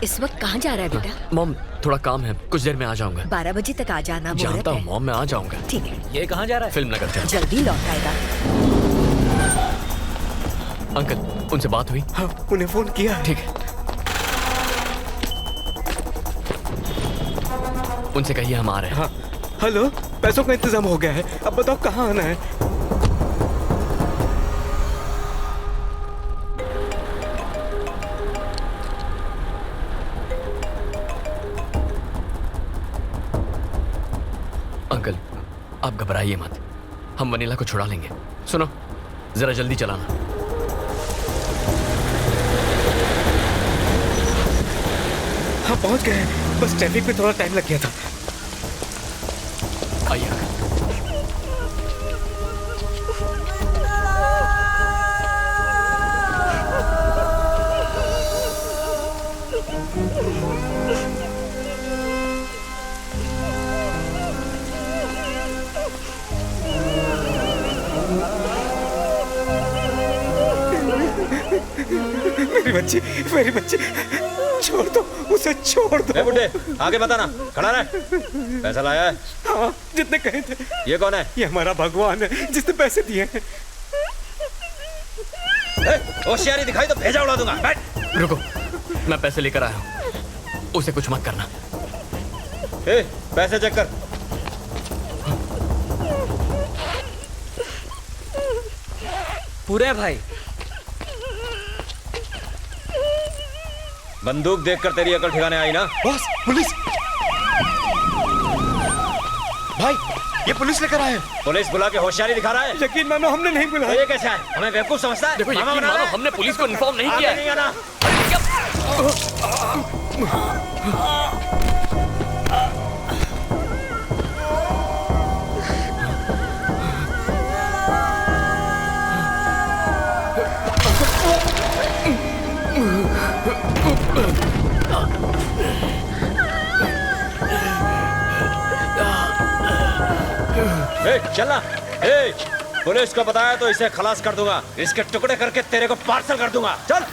इस वक्त कहाँ जा रहा है बेटा? मॉम, थोड़ा काम है, कुछ देर में आ जाऊंगा। 12 बजे तक आ जाना। जानता हूँ मॉम, मैं आ जाऊंगा। ठीक है। ये कहाँ जा रहा है? फिल्म नगर जा। जल्दी लौट आएगा। अंकल, उनसे बात हुई? हाँ, उन्हें फोन किया। ठीक है, उनसे कहिए हम आ रहे हैं। हाँ, हेलो, पैसों का इंतजाम हो गया है, अब बताओ कहाँ आना है? अंकल, आप घबराइए मत, हम वनीला को छुड़ा लेंगे। सुनो, जरा जल्दी चलाना। हाँ, पहुंच गए, बस ट्रैफिक में थोड़ा टाइम लग गया था। आइए। मेरी बच्ची, छोड़ दो उसे, छोड़ दो। बुड्ढे, आगे बताना, खड़ा रहे। पैसा लाया है? हाँ, जितने कहे थे। ये कौन है? ये हमारा भगवान है, जिसने पैसे दिए हैं। होशियारी दिखाई तो भेजा उड़ा दूंगा। बैठ। रुको, मैं पैसे लेकर आया हूँ, उसे कुछ मत करना। पैसे चेक कर। पूरे हैं भाई। बंदूक देखकर तेरी अकल ठिकाने आई ना? Boss, police! भाई, ये पुलिस लेकर आए हैं। पुलिस बुला के होशियारी दिखा रहा है? यकीन मानो, हमने नहीं बुलाया। ये कैसे है? हमें बेवकूफ समझता है? देखो, यकीन मानो, हमने पुलिस को इन्फॉर्म नहीं किया है। नहीं आना। ए, चलना। ए, पुलिस को बताया तो इसे खलास कर दूंगा, इसके टुकड़े करके तेरे को पार्सल कर दूंगा। चल।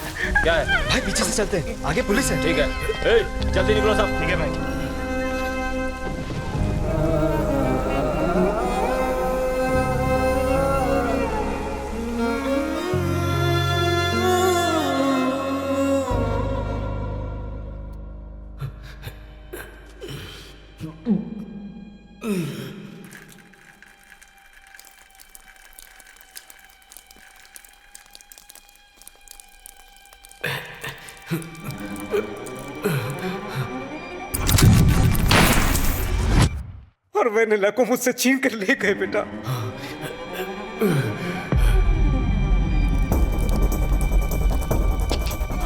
क्या है भाई? पीछे से चलते हैं, आगे पुलिस है। ठीक है। ए, जल्दी निकलो सब। ठीक है भाई। और वेनिला को मुझसे छीन कर ले गए बेटा।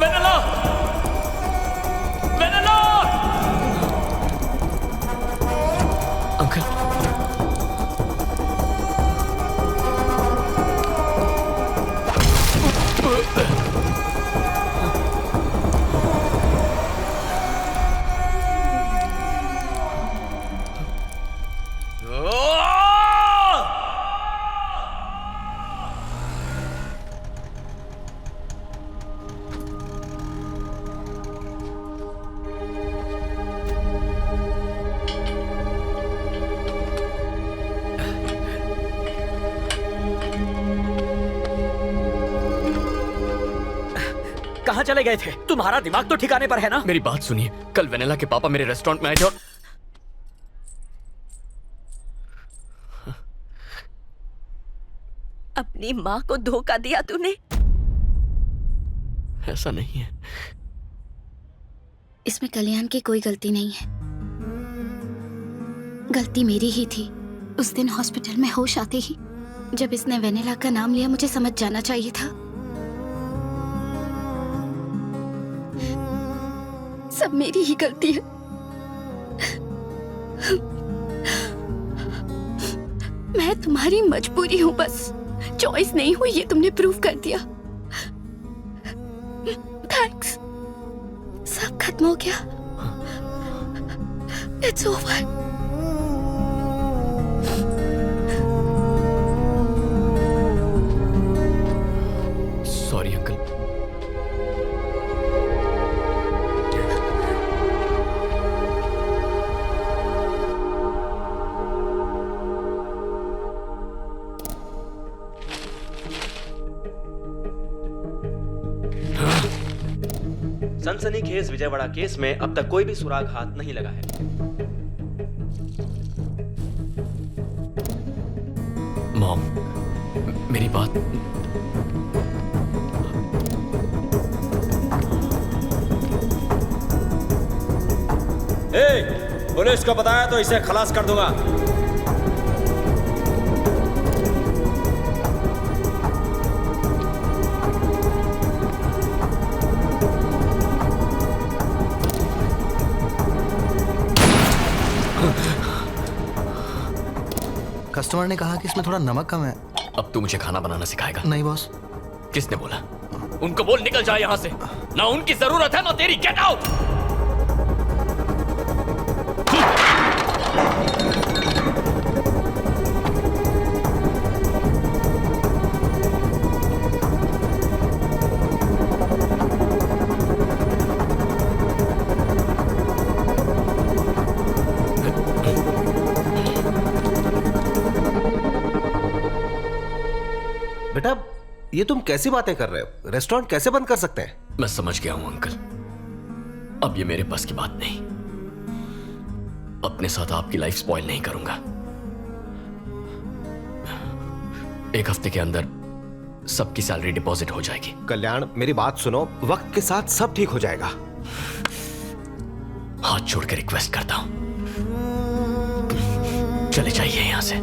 वेनिला! वेनिला! अंकल। कहाँ चले गए थे? तुम्हारा दिमाग तो ठिकाने पर है ना? मेरी बात सुनिए, कल वेनिला के पापा मेरे रेस्टोरेंट में आए थे और अपनी माँ को धोखा दिया तूने। ऐसा नहीं है। इसमें कल्याण की कोई गलती नहीं है, गलती मेरी ही थी। उस दिन हॉस्पिटल में होश आते ही जब इसने वेनिला का नाम लिया, मुझे समझ जाना चाहिए था। सब मेरी ही गलती है। मैं तुम्हारी मजबूरी हूं, बस चॉइस नहीं हुई, ये तुमने प्रूव कर दिया। थैंक्स। सब खत्म हो गया। It's over. Sorry uncle. सनसनीखेज विजयवाड़ा केस में अब तक कोई भी सुराग हाथ नहीं लगा है। मॉम, मेरी बात। ए, पुलिस को बताया तो इसे खलास कर दूंगा। कस्टमर ने कहा कि इसमें थोड़ा नमक कम है। अब तू मुझे खाना बनाना सिखाएगा? नहीं बॉस। किसने बोला? उनको बोल निकल जाए यहाँ से। ना उनकी जरूरत है ना तेरी। Get out. बेटा, ये तुम कैसी बातें कर रहे हो? रेस्टोरेंट कैसे बंद कर सकते हैं? मैं समझ गया हूं अंकल, अब ये मेरे बस की बात नहीं। अपने साथ आपकी लाइफ स्पॉइल नहीं करूंगा। एक हफ्ते के अंदर सबकी सैलरी डिपॉजिट हो जाएगी। कल्याण, मेरी बात सुनो, वक्त के साथ सब ठीक हो जाएगा। हाथ जोड़ के रिक्वेस्ट करता हूं, चले जाइए यहां से।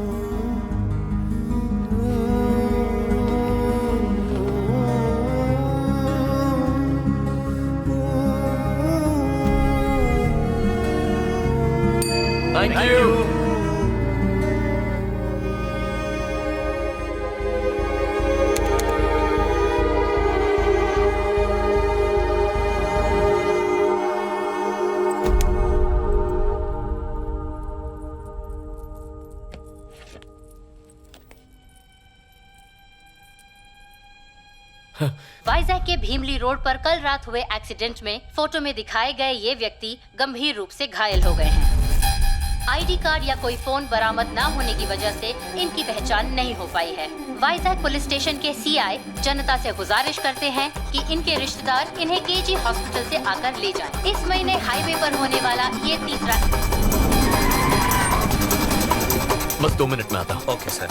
Thank you. वाइजैक के भीमली रोड पर कल रात हुए एक्सीडेंट में फोटो में दिखाए गए ये व्यक्ति गंभीर रूप से घायल हो गए हैं। आईडी कार्ड या कोई फोन बरामद न होने की वजह से इनकी पहचान नहीं हो पाई है। वाइजैक पुलिस स्टेशन के सीआई जनता से गुजारिश करते हैं कि इनके रिश्तेदार इन्हें केजी हॉस्पिटल से आकर ले जाएं। इस महीने हाईवे पर होने वाला ये तीसरा। बस 2 मिनट में आता हूँ। Okay sir.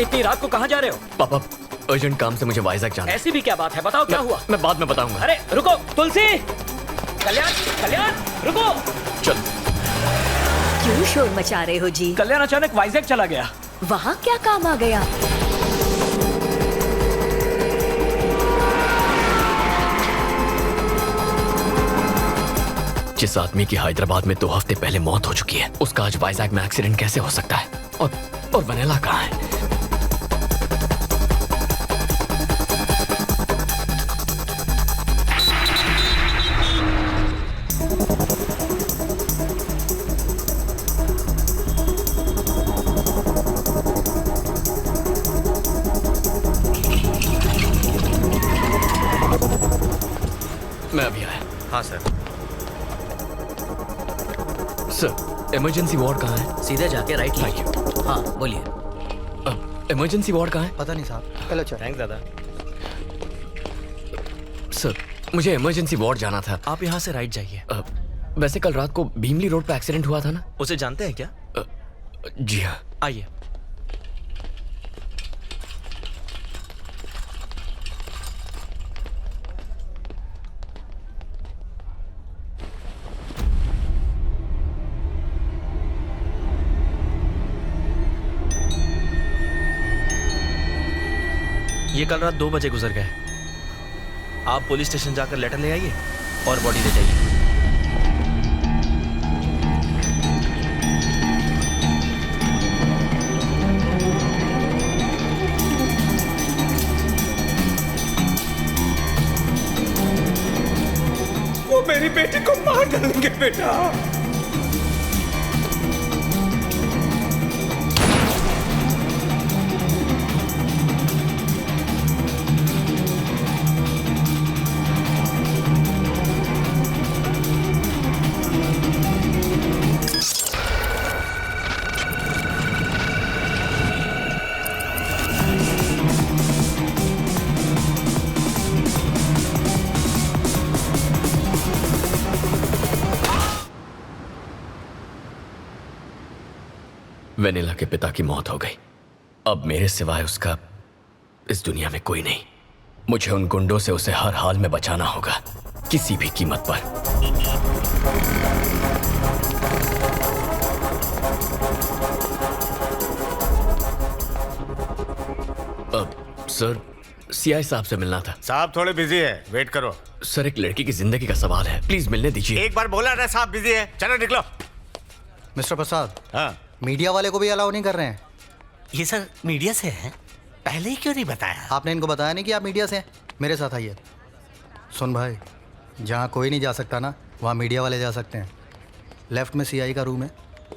इतनी रात को कहाँ जा रहे हो? पापा, अर्जेंट काम से मुझे वाइजैक जाना है। ऐसी भी क्या बात है, बताओ क्या हुआ? मैं बाद में बताऊंगा। अरे रुको, तुलसी, कल्याण, कल्याण, रुको। चल। क्यों शोर मचा रहे हो जी? कल्याण अचानक वाइजैक चला गया। वहाँ क्या काम आ गया? जिस आदमी की हैदराबाद में 2 हफ्ते पहले मौत हो चुकी है, उसका आज वाइजैक में एक्सीडेंट कैसे हो सकता है? और वनीला कहाँ है? मैं अभी आया। हाँ सर। सर, इमरजेंसी वार्ड कहाँ है? सीधे जाके राइट लीजिए। हाँ बोलिए। इमरजेंसी वार्ड कहाँ है? पता नहीं साहब। चलो चलो। थैंक्स दादा। सर, मुझे इमरजेंसी वार्ड जाना था। आप यहाँ से राइट जाइए। वैसे कल रात को भीमली रोड पे एक्सीडेंट हुआ था ना? उसे जानते हैं क्या? जी हाँ। आइए। ये कल रात 2 बजे गुजर गए। आप पुलिस स्टेशन जाकर लेटर ले आइए और बॉडी ले जाइए। वो मेरी बेटी को मार डालेंगे बेटा। वेनिला के पिता की मौत हो गई। अब मेरे सिवाय उसका इस दुनिया में कोई नहीं। मुझे उन गुंडों से उसे हर हाल में बचाना होगा, किसी भी कीमत पर। अब सर, सीआई साहब से मिलना था। साहब थोड़े बिजी है, वेट करो। सर, एक लड़की की जिंदगी का सवाल है, प्लीज मिलने दीजिए। एक बार बोला ना साहब बिजी है, चलो निकलो। मिस्टर प्रसाद। हाँ। मीडिया वाले को भी अलाउ नहीं कर रहे हैं। ये सर मीडिया से हैं, पहले ही क्यों नहीं बताया? आपने इनको बताया नहीं कि आप मीडिया से हैं? मेरे साथ आइए। सुन भाई, जहाँ कोई नहीं जा सकता ना, वहाँ मीडिया वाले जा सकते हैं। लेफ्ट में सीआई का रूम है,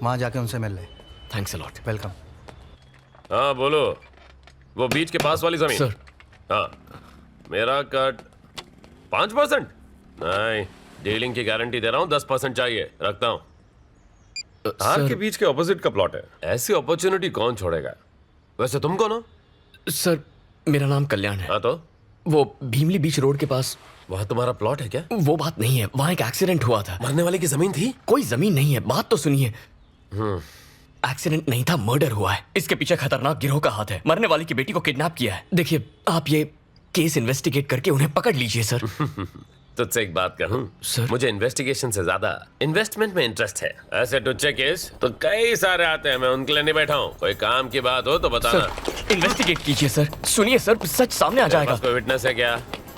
वहाँ जाके उनसे मिल ले। Thanks a lot. वेलकम। हाँ बोलो। वो बीच के पास वाली जमीन? सर। हाँ, मेरा कट 5%? नहीं, डीलिंग की गारंटी दे रहा हूँ, 10% चाहिए, रखता हूँ। हार के बीच के ऑपोजिट का प्लॉट है, ऐसी अपॉर्चुनिटी कौन छोड़ेगा? वैसे तुम कौन हो? सर, मेरा नाम कल्याण है। हाँ तो? वो भीमली बीच रोड के पास। वहाँ तुम्हारा प्लॉट है क्या? वो बात नहीं है, वहाँ एक एक्सीडेंट हुआ था। मरने वाले की जमीन थी? कोई जमीन नहीं है, बात तो सुनिए। एक्सीडेंट नहीं था, मर्डर हुआ है। इसके पीछे खतरनाक गिरोह का हाथ है। मरने वाली की बेटी को किडनैप किया है। देखिए, आप ये केस इन्वेस्टिगेट करके उन्हें पकड़ लीजिए सर। तुझसे एक बात कहूं सर, मुझे इन्वेस्टिगेशन से ज्यादा इन्वेस्टमेंट में इंटरेस्ट है। ऐसे टुच्चे केस तो कई सारे आते हैं, मैं उनके लिए नहीं बैठा हूँ। कोई काम की बात हो तो बताना। इन्वेस्टिगेट कीजिए सर। सुनिए सर, सच सामने आ जाएगा। कोई विटनेस है क्या?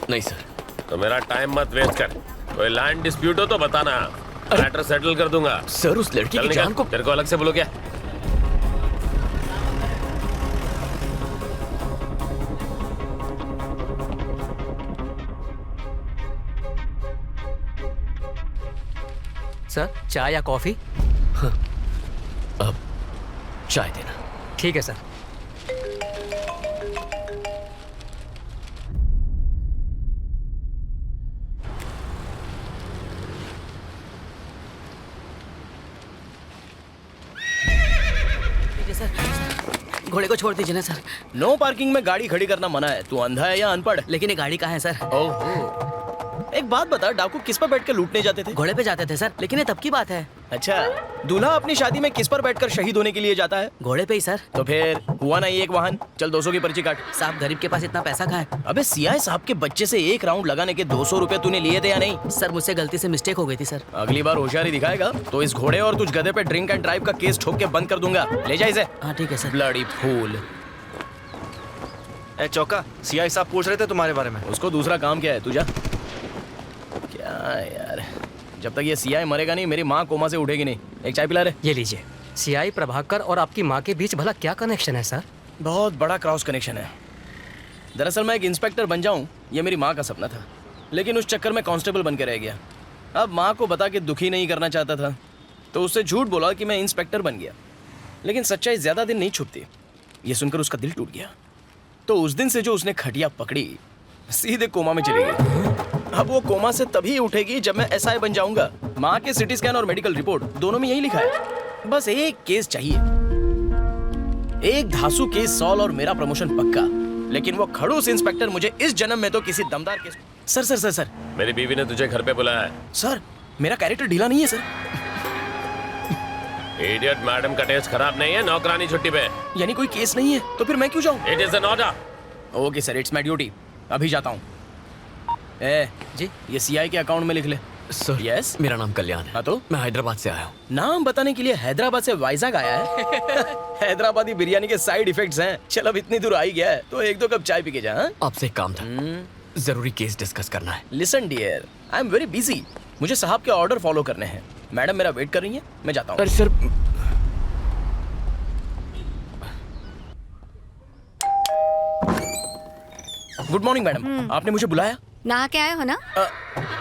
नहीं सर। तो मेरा टाइम मत वेस्ट कर। कोई लैंड डिस्प्यूट हो तो बताना, मैटर सेटल कर दूंगा। सर, उस लड़की की जान को। तेरे को अलग से बोलो क्या? सर, चाय या कॉफी? चाय देना। ठीक है सर। घोड़े को छोड़ दीजिए ना सर। नो पार्किंग में गाड़ी खड़ी करना मना है। तू अंधा है या अनपढ़? लेकिन ये गाड़ी कहाँ है सर? ओहो, एक बात बता, डाकू किस पर बैठ कर लूटने जाते थे? घोड़े पे जाते थे सर, लेकिन ये तब की बात है। अच्छा, दूल्हा अपनी शादी में किस पर बैठकर शहीद होने के लिए जाता है? घोड़े पे ही सर। तो फिर हुआ ना ये एक वाहन। चल 200 की पर्ची काट। साहब गरीब के पास इतना पैसा कहाँ है? अबे सीआई साहब के बच्चे से एक राउंड लगाने के 200 रुपए तूने लिए थे या नहीं? सर मुझसे गलती से मिस्टेक हो गई थी सर। अगली बार होशियारी दिखाएगा तो इस घोड़े और तुझ गधे पे ड्रिंक एंड ड्राइव का केस ठोक के बंद कर दूंगा। ले जा इसे। हाँ ठीक है सर। Bloody fool. ए चौका, सीआई साहब पूछ रहे थे तुम्हारे बारे में। उसको दूसरा काम क्या है? तू जा। क्या यार, जब तक ये सीआई मरेगा नहीं मेरी माँ कोमा से उठेगी नहीं। एक चाय पिला रहे। ये लीजिए। सीआई प्रभाकर और आपकी माँ के बीच भला क्या कनेक्शन है सर? बहुत बड़ा क्रॉस कनेक्शन है। दरअसल मैं एक इंस्पेक्टर बन जाऊं ये मेरी माँ का सपना था, लेकिन उस चक्कर में कांस्टेबल बन के रह गया। अब माँ को बता के दुखी नहीं करना चाहता था तो उससे झूठ बोला कि मैं इंस्पेक्टर बन गया, लेकिन सच्चाई ज्यादा दिन नहीं छुपती। ये सुनकर उसका दिल टूट गया। तो उस दिन से जो उसने खटिया पकड़ी सीधे कोमा में चली गई। अब वो कोमा से तभी उठेगी जब मैं एसआई बन जाऊंगा। माँ के सिटी स्कैन और मेडिकल रिपोर्ट दोनों में यही लिखा है। बस एक केस चाहिए, एक धांसू केस सॉल्व और मेरा प्रमोशन पक्का। लेकिन वो खड़ूस इंस्पेक्टर मुझे इस जन्म में तो किसी दमदार case. Sir sir sir sir मेरी बीवी ने तुझे घर पे बुलाया है। सर मेरा कैरेक्टर ढीला नहीं है सर। इडियट, मैडम का टेस्ट खराब नहीं है, नौकरानी छुट्टी पे। यानी कोई केस नहीं है तो फिर मैं क्यों जाऊं? It is an order. Okay sir, it's my duty. अभी जाता हूँ। ए जी, ये सीआई के अकाउंट में लिख ले। सर यस, मेरा नाम कल्याण है। हाँ तो मैं हैदराबाद से आया हूँ। नाम बताने के लिए हैदराबाद से वाइजाग आया है। हैदराबादी बिरयानी के साइड इफेक्ट्स हैं। चल अब इतनी दूर आ ही गया है तो एक दो कप चाय पी के जा। आपसे एक काम था, जरूरी केस डिस्कस करना है। Listen dear, I am very busy. मुझे साहब के ऑर्डर फॉलो करने हैं। मैडम मेरा वेट कर रही है, मैं जाता हूँ। सर गुड मॉर्निंग मैडम, आपने मुझे बुलाया? नहा के आए हो ना?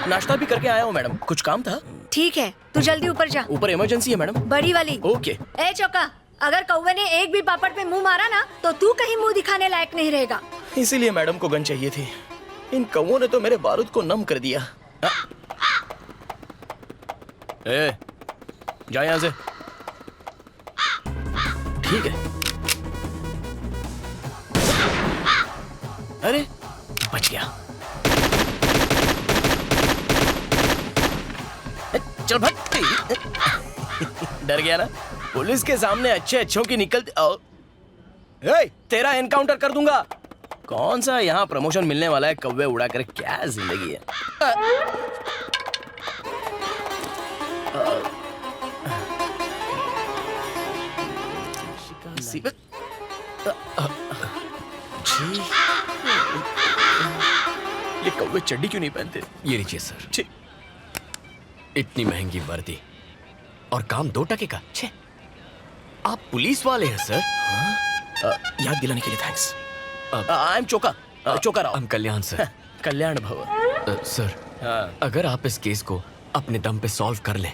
नाश्ता भी करके आया हूँ मैडम, कुछ काम था। ठीक है, तू जल्दी ऊपर जा। ऊपर इमरजेंसी है मैडम। बड़ी वाली। ओके। ए चौका, अगर कौवे ने एक भी पापड़ पे मुंह मारा ना तो तू कहीं मुंह दिखाने लायक नहीं रहेगा। इसीलिए मैडम को गन चाहिए थी। इन कौवों ने तो मेरे बारूद को नम कर दिया। ए, जा यहाँ से। ठीक है। अरे बच गया। चल भाग। डर गया ना? पुलिस के सामने अच्छे अच्छों की निकलती। तेरा एनकाउंटर कर दूंगा। कौन सा यहाँ प्रमोशन मिलने वाला है? कौवे उड़ा कर क्या जिंदगी है। ये कौवे चड्डी क्यों नहीं पहनते? ये लीजिए सर। इतनी महंगी वर्दी और काम 2 टके का। छे, आप पुलिस वाले हैं सर? याद दिलाने के लिए thanks. I am Chokka, Chokka Rao. हम कल्याण सर। कल्याण भव। सर अगर आप इस केस को अपने दम पे सॉल्व कर लें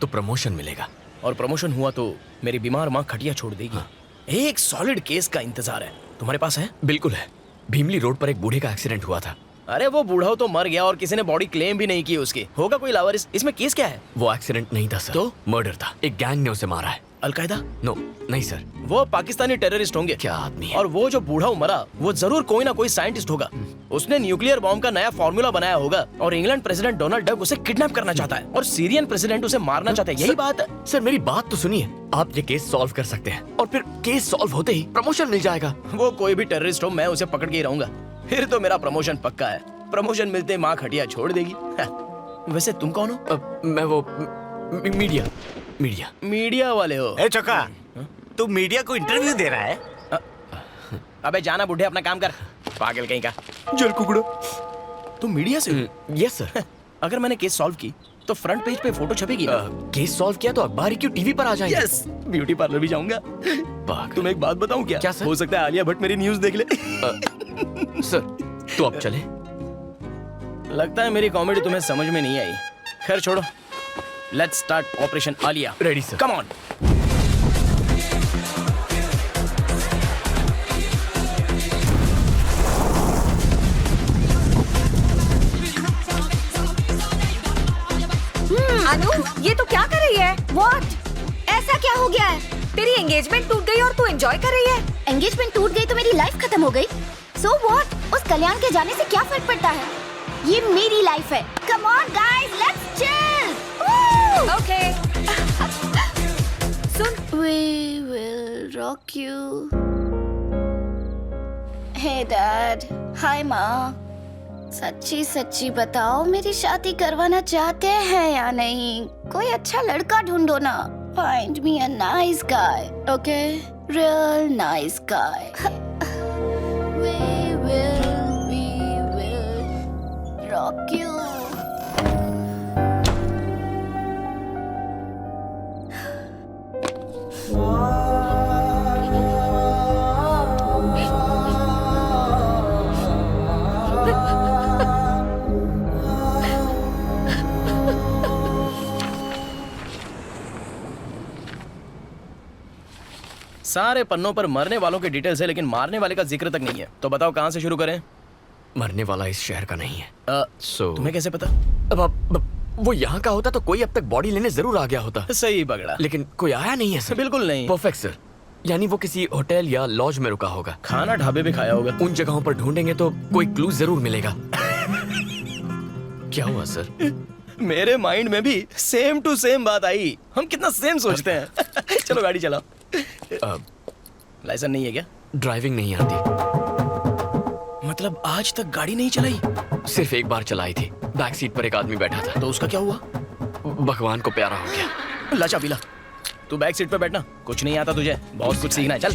तो प्रमोशन मिलेगा। और प्रमोशन हुआ तो मेरी बीमार माँ खटिया छोड़ देगी। एक सॉलिड केस का इंतजार है। तुम्हारे पास है? बिल्कुल है। भीमली रोड पर एक बूढ़े का एक्सीडेंट हुआ था। अरे वो बूढ़ा तो मर गया और किसी ने बॉडी क्लेम भी नहीं की उसकी। होगा कोई लावारिस। इसमें केस क्या है? वो एक्सीडेंट नहीं था सर, तो मर्डर था। एक गैंग ने उसे मारा है। अलकायदा? नो नहीं सर, वो पाकिस्तानी टेररिस्ट होंगे। क्या आदमी है? और वो जो बूढ़ा मरा वो जरूर कोई ना कोई साइंटिस्ट होगा। उसने न्यूक्लियर बॉम्ब का नया फॉर्मूला बनाया होगा और इंग्लैंड प्रेसिडेंट डोनाल्ड डक उसे किडनैप करना चाहता है और सीरियन प्रेसिडेंट उसे मारना चाहता है। यही बात है। सर मेरी बात तो सुनिए। आप ये केस सॉल्व कर सकते हैं और फिर केस सॉल्व होते ही प्रमोशन मिल जाएगा। वो कोई भी टेररिस्ट हो, मैं उसे पकड़ के ही रहूंगा। फिर तो मेरा प्रमोशन पक्का है। प्रमोशन मिलते माँ खटिया छोड़ देगी। वैसे तुम कौन हो? मैं वो मीडिया वाले हो? ए चौका, तू मीडिया को इंटरव्यू दे रहा है? अबे जाना बुढ़े, अपना काम कर। पागल कहीं का। जल कुकड़ो। तुम मीडिया से हो? Yes sir. अगर मैंने केस सॉल्व की तो फ्रंट पेज पे फोटो छपेगी। केस सॉल्व किया तो अखबार ही क्यों, टीवी पर आ जाएगा। यस, ब्यूटी पार्लर भी जाऊंगा। तुम एक बात बताऊं क्या? क्या सर? हो सकता है आलिया भट्ट मेरी न्यूज देख ले। सर तो अब चले। लगता है मेरी कॉमेडी तुम्हें समझ में नहीं आई। खैर छोड़ो, let's start operation Alia. Ready sir. Come on. Anu, ये तो क्या कर रही है? What? ऐसा क्या हो गया है? तेरी एंगेजमेंट टूट गई और तू एंजॉय कर रही है? एंगेजमेंट टूट गई तो मेरी लाइफ खत्म हो गई। So what? उस कल्याण के जाने से क्या फर्क पड़ता है? ये मेरी लाइफ है। Come on guys, let's chill. Okay. Soon, We will rock you. Hey Dad, hi माँ। सच्ची सच्ची बताओ, मेरी शादी करवाना चाहते हैं या नहीं? कोई अच्छा लड़का ढूंढो ना। Find me a nice guy, okay? Real nice guy. We will rock you. सारे पन्नों पर मरने वालों के डिटेल्स है, लेकिन मारने वाले का जिक्र तक नहीं है। तो बताओ कहाँ से शुरू करें? मरने वाला इस शहर का नहीं है। तुम्हें कैसे पता? अब वो यहाँ का होता तो कोई अब तक बॉडी लेने जरूर आ गया होता। सही पकड़ा। लेकिन कोई आया नहीं है सर। बिल्कुल नहीं। Perfect sir. यानी वो किसी होटल या लॉज में रुका होगा। खाना ढाबे भी खाया होगा। उन जगहों पर ढूंढेंगे तो कोई क्लू जरूर मिलेगा। क्या हुआ सर? मेरे माइंड में भी सेम टू सेम बात आई। हम कितना सेम सोचते हैं। चलो गाड़ी चलाओ। लाइसेंस नहीं है क्या? ड्राइविंग नहीं आती। मतलब आज तक गाड़ी नहीं चलाई? सिर्फ एक बार चलाई थी। बैक सीट पर एक आदमी बैठा था। तो उसका क्या हुआ? भगवान को प्यारा हो गया। ला चाबी ला। तू बैक सीट पे बैठना। कुछ नहीं आता तुझे, बहुत कुछ सीखना है। चल।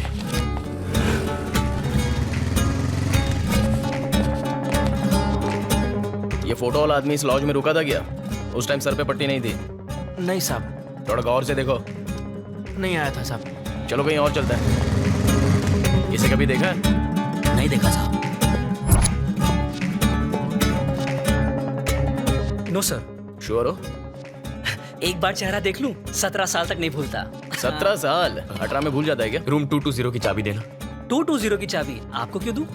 ये फोटो वाला आदमी इस लॉज में रुका था क्या? उस टाइम सर पे पट्टी नहीं थी? नहीं साहब। थोड़ा गौर से देखो। नहीं आया था साहब। चलो कहीं और चलते हैं। इसे कभी देखा है? नहीं देखा साहब। No sir. श्योर हो? एक बार चेहरा देख लूं, 17 साल तक नहीं भूलता। 17 साल? 18 में भूल जाता है क्या? रूम 220 की चाबी देना। 220 की चाबी आपको क्यों दूं?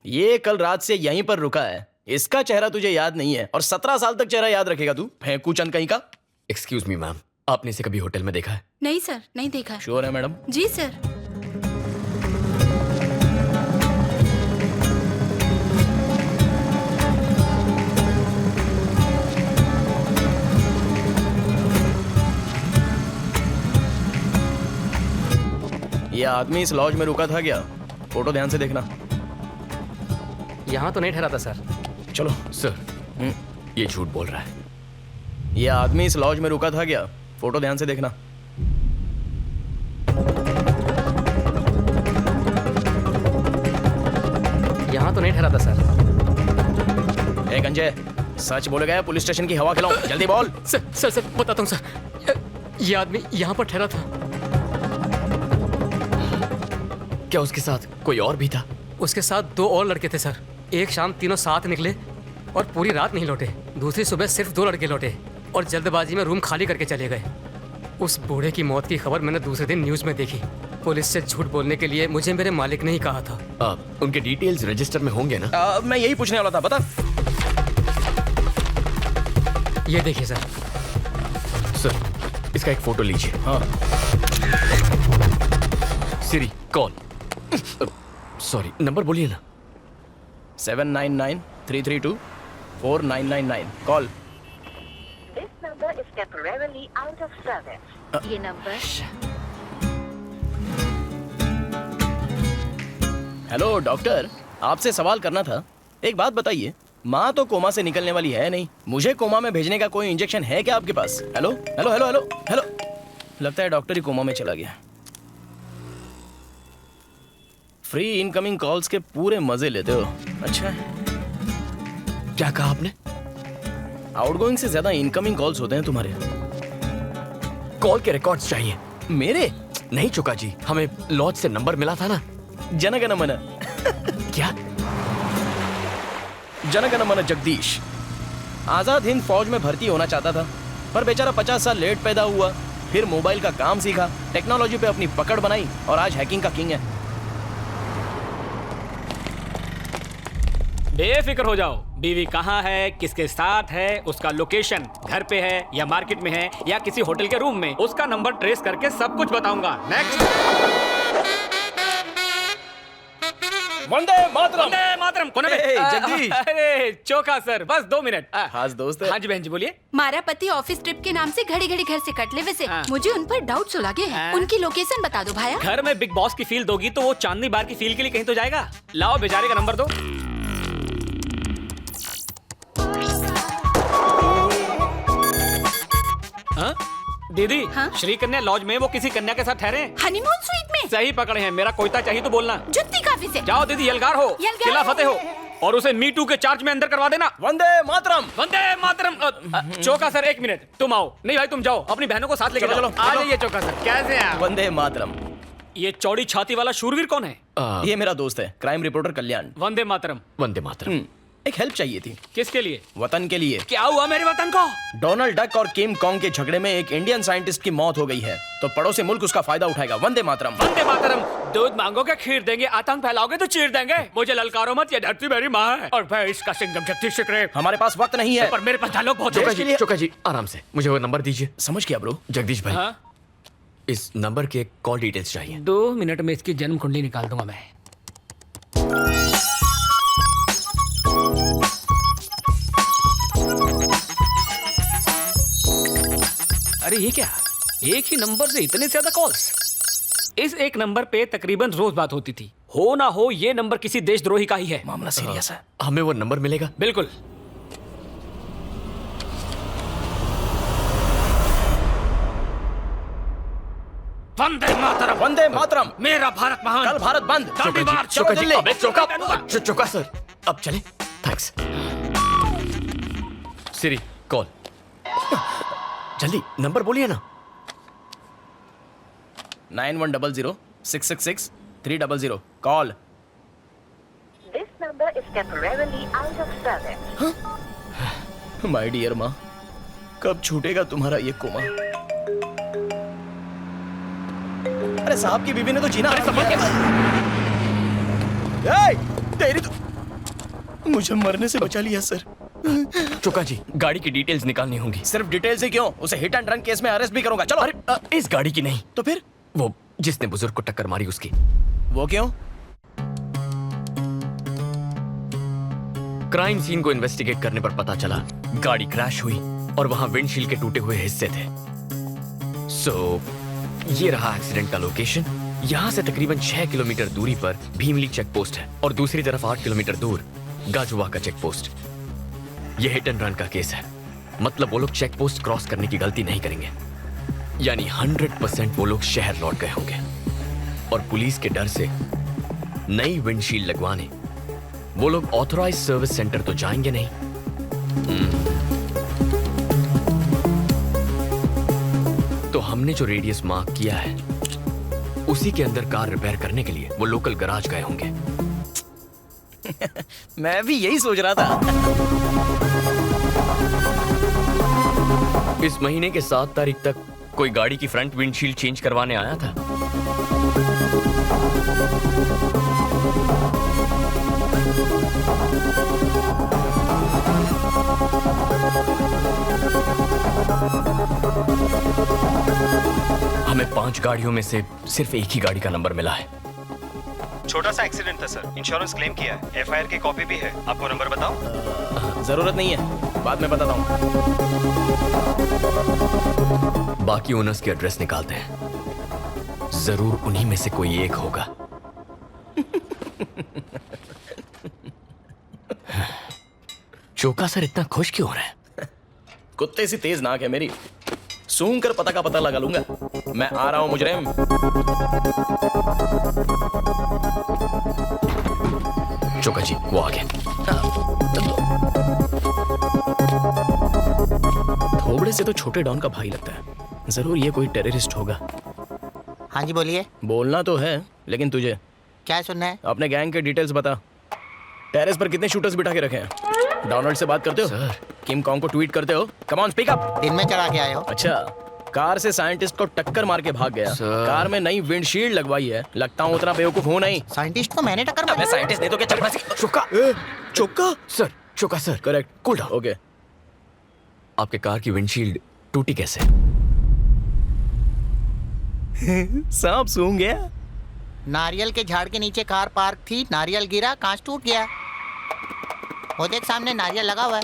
ये कल रात से यहीं पर रुका है। इसका चेहरा तुझे याद नहीं है और 17 साल तक चेहरा याद रखेगा तू? फेंकू चंद कहीं का। एक्सक्यूज मी मैम, आपने इसे कभी होटल में देखा है? नहीं सर, नहीं देखा। श्योर है मैडम? जी सर। ये आदमी इस लॉज में रुका था क्या? फोटो ध्यान से देखना। यहाँ तो नहीं ठहरा था सर। चलो। सर ये झूठ बोल रहा है। ये आदमी इस लॉज में रुका था क्या? फोटो ध्यान से देखना। यहाँ तो नहीं ठहरा था सर। ए गंजे, सच बोलेगा या पुलिस स्टेशन की हवा खिलाऊं? जल्दी बोल। सर बताता हूँ सर। ये आदमी यहाँ पर ठहरा था। क्या उसके साथ कोई और भी था? उसके साथ 2 और लड़के थे सर। एक शाम तीनों साथ निकले और पूरी रात नहीं लौटे। दूसरी सुबह सिर्फ 2 लड़के लौटे और जल्दबाजी में रूम खाली करके चले गए। उस बूढ़े की मौत की खबर मैंने दूसरे दिन न्यूज़ में देखी। पुलिस से झूठ बोलने के लिए मुझे मेरे मालिक ने ही कहा था। उनके डिटेल्स रजिस्टर में होंगे ना? मैं यही पूछने वाला था। बता। ये देखिए सर। सर इसका एक फोटो लीजिए। हाँ। Siri call. सॉरी नंबर बोलिए ना। 799-332-4999 call. This number is temporarily out of service. ये नंबर। हेलो डॉक्टर, आपसे सवाल करना था। एक बात बताइए, माँ तो कोमा से निकलने वाली है नहीं, मुझे कोमा में भेजने का कोई इंजेक्शन है क्या आपके पास? Hello hello hello hello hello. लगता है डॉक्टर ही कोमा में चला गया। फ्री इनकमिंग कॉल्स के पूरे मजे लेते हो। अच्छा है। क्या कहा आपने? आउटगोइंग से ज्यादा इनकमिंग कॉल्स होते हैं तुम्हारे। कॉल के रिकॉर्ड्स चाहिए। मेरे? नहीं चुका जी, हमें लॉज से नंबर मिला था ना। जनगण मन। क्या? जनगण मन जगदीश आजाद हिंद फौज में भर्ती होना चाहता था, पर बेचारा 50 साल लेट पैदा हुआ। फिर मोबाइल का काम सीखा, टेक्नोलॉजी पे अपनी पकड़ बनाई और आज हैकिंग का किंग है। बेफिक्र हो जाओ, बीवी कहाँ है, किसके साथ है, उसका लोकेशन घर पे है या मार्केट में है या किसी होटल के रूम में, उसका नंबर ट्रेस करके सब कुछ बताऊंगा। नेक्स्ट। वंदे मातरम। वंदे मातरम। कौन है? जगदीश। अरे चोखा सर, बस 2 मिनट। खास दोस्त है। हाँ जी बहन जी बोलिए। मारा पति ऑफिस ट्रिप के नाम से घड़ी घड़ी घर से कट ले, वैसे मुझे उन पर डाउट लगे हैं। उनकी लोकेशन बता दो भाया। घर में बिग बॉस की फील दोगी तो वो चांदनी बार की फील के लिए कहीं तो जाएगा। लाओ बेचारे का नंबर दो। हाँ? दीदी श्री कन्या लॉज में वो किसी कन्या के साथ ठहरे हैं। हनीमून स्वीट में। सही पकड़े हैं। मेरा कोयता चाहिए तो बोलना। जुत्ती काफी से। जाओ दीदी, यलगार हो, किला फतेह हो और उसे मी टू के चार्ज में अंदर करवा देना। वंदे मातरम। वंदे मातरम। चोका सर 1 मिनट, तुम आओ। नहीं भाई तुम जाओ, अपनी बहनों को साथ लेकर चलो, चलो। चलो, आ चलो। जाइए चोका सर। कैसे हैं आप? वंदे मातरम। ये चौड़ी छाती वाला शूरवीर कौन है? ये मेरा दोस्त है, क्राइम रिपोर्टर कल्याण। वंदे मातरम। वंदे मातरम। एक हेल्प चाहिए थी। किसके लिए? वतन के लिए। क्या हुआ मेरे वतन को? डोनाल्ड डक और किम कॉन्ग के झगड़े में एक इंडियन साइंटिस्ट की मौत हो गई है, तो पड़ोसी मुल्क उसका फायदा उठाएगा। वंदे मातरम। वंदे मातरम। दूध मांगोगे खीर देंगे, आतंक फैलाओगे तो चीर देंगे। मुझे ललकारो मत, ये धरती मेरी माँ है और मैं इसका सिंघम जगदीश रे। हमारे पास वक्त नहीं है, पर मेरे पास डायलॉग बहुत है। चोका जी आराम से, मुझे वो नंबर दीजिए। समझ गया ब्रो। जगदीश भाई, इस नंबर के कॉल डिटेल्स चाहिए। 2 मिनट में इसकी जन्म कुंडली निकाल दूंगा मैं। अरे ये क्या, एक ही नंबर से इतने ज्यादा कॉल्स? इस एक नंबर पे तकरीबन रोज बात होती थी। हो ना हो ये नंबर किसी देशद्रोही का ही है। मामला सीरियस है। हमें वो नंबर मिलेगा? बिल्कुल। वंदे मातरम। वंदे मातरम। मेरा भारत महान। कल भारत बंद। दांडी मार्च। चोका जी, अबे चोका। चोका। चोका सर, अब चले। थैंक्स। Siri call. जल्दी नंबर बोलिए ना। 9100-666-300 call. This number is temporarily out of service. My dear माँ, कब छूटेगा तुम्हारा ये कोमा? अरे साहब की बीवी ने तो जीना संभल के। तेरी तो मुझे मरने से बचा लिया सर। चोका जी, गाड़ी की डिटेल्स निकालनी होंगी। सिर्फ डिटेल्स ही क्यों, उसे हिट एंड रन केस में अरेस्ट भी करूंगा। चलो। अरे इस गाड़ी की नहीं। तो फिर? वो जिसने बुजुर्ग को टक्कर मारी उसकी। वो क्यों? क्राइम सीन को इन्वेस्टिगेट करने पर पता चला गाड़ी क्रैश हुई और वहां विंडशील्ड के टूटे हुए हिस्से थे। ये रहा एक्सीडेंट का लोकेशन। यहाँ से तकरीबन 6 किलोमीटर दूरी पर भीमली चेक पोस्ट है और दूसरी तरफ 8 किलोमीटर दूर गाजुवा का चेक पोस्ट। यह हिट एंड रन का केस है, मतलब वो लोग चेक पोस्ट क्रॉस करने की गलती नहीं करेंगे। यानी 100% वो लोग शहर लौट गए होंगे और पुलिस के डर से नई विंडशील्ड लगवाने वो लोग ऑथराइज सर्विस सेंटर तो जाएंगे नहीं। तो हमने जो रेडियस मार्क किया है उसी के अंदर कार रिपेयर करने के लिए वो लोकल गैराज गए होंगे। मैं भी यही सोच रहा था। इस महीने के 7 तारीख तक कोई गाड़ी की फ्रंट विंडशील्ड चेंज करवाने आया था? हमें 5 गाड़ियों में से सिर्फ एक ही गाड़ी का नंबर मिला है। छोटा सा एक्सीडेंट था सर, इंश्योरेंस क्लेम किया है, एफआईआर की कॉपी भी है। आपको नंबर बताओ? जरूरत नहीं है, बाद में बताता हूँ। बाकी ओनर्स के एड्रेस निकालते हैं, जरूर उन्हीं में से कोई एक होगा। चोका सर इतना खुश क्यों हो रहा है? कुत्ते सी तेज नाक है मेरी, सूंघ कर पता का पता लगा लूंगा। मैं आ रहा हूं मुजरिम। चोका जी वो आ गए। थोबड़े से तो छोटे डॉन का भाई लगता है, जरूर ये कोई टेररिस्ट होगा। हाँ जी बोलिए। बोलना तो है, लेकिन तुझे क्या सुनना है? अपने गैंग के डिटेल्स बता। टेरेस पर कितने शूटर्स बिठा के रखे हैं? डोनाल्ड से बात करते हो? सर। किम कॉन्ग को ट्वीट करते हो? Come on speak up. दिन में चढ़ा के आए हो? अच्छा, कार से साइंटिस्ट को टक्कर मार के भाग गया। कार में नई विंडशील्ड लगवाई है, लगता हूँ उतना बेवकूफ हूँ नहीं। साइंटिस्ट को मैंने टक्कर मारी? साइंटिस्ट नहीं तो क्या चल। चोका। चोका सर चुका sir. Correct. Cool down. Okay. आपके कार की विंडशील्ड टूटी कैसे? सांप सूंघ गया। नारियल के झाड़ के नीचे कार पार्क थी, नारियल गिरा, कांच टूट गया। वो देख सामने नारियल लगा हुआ है।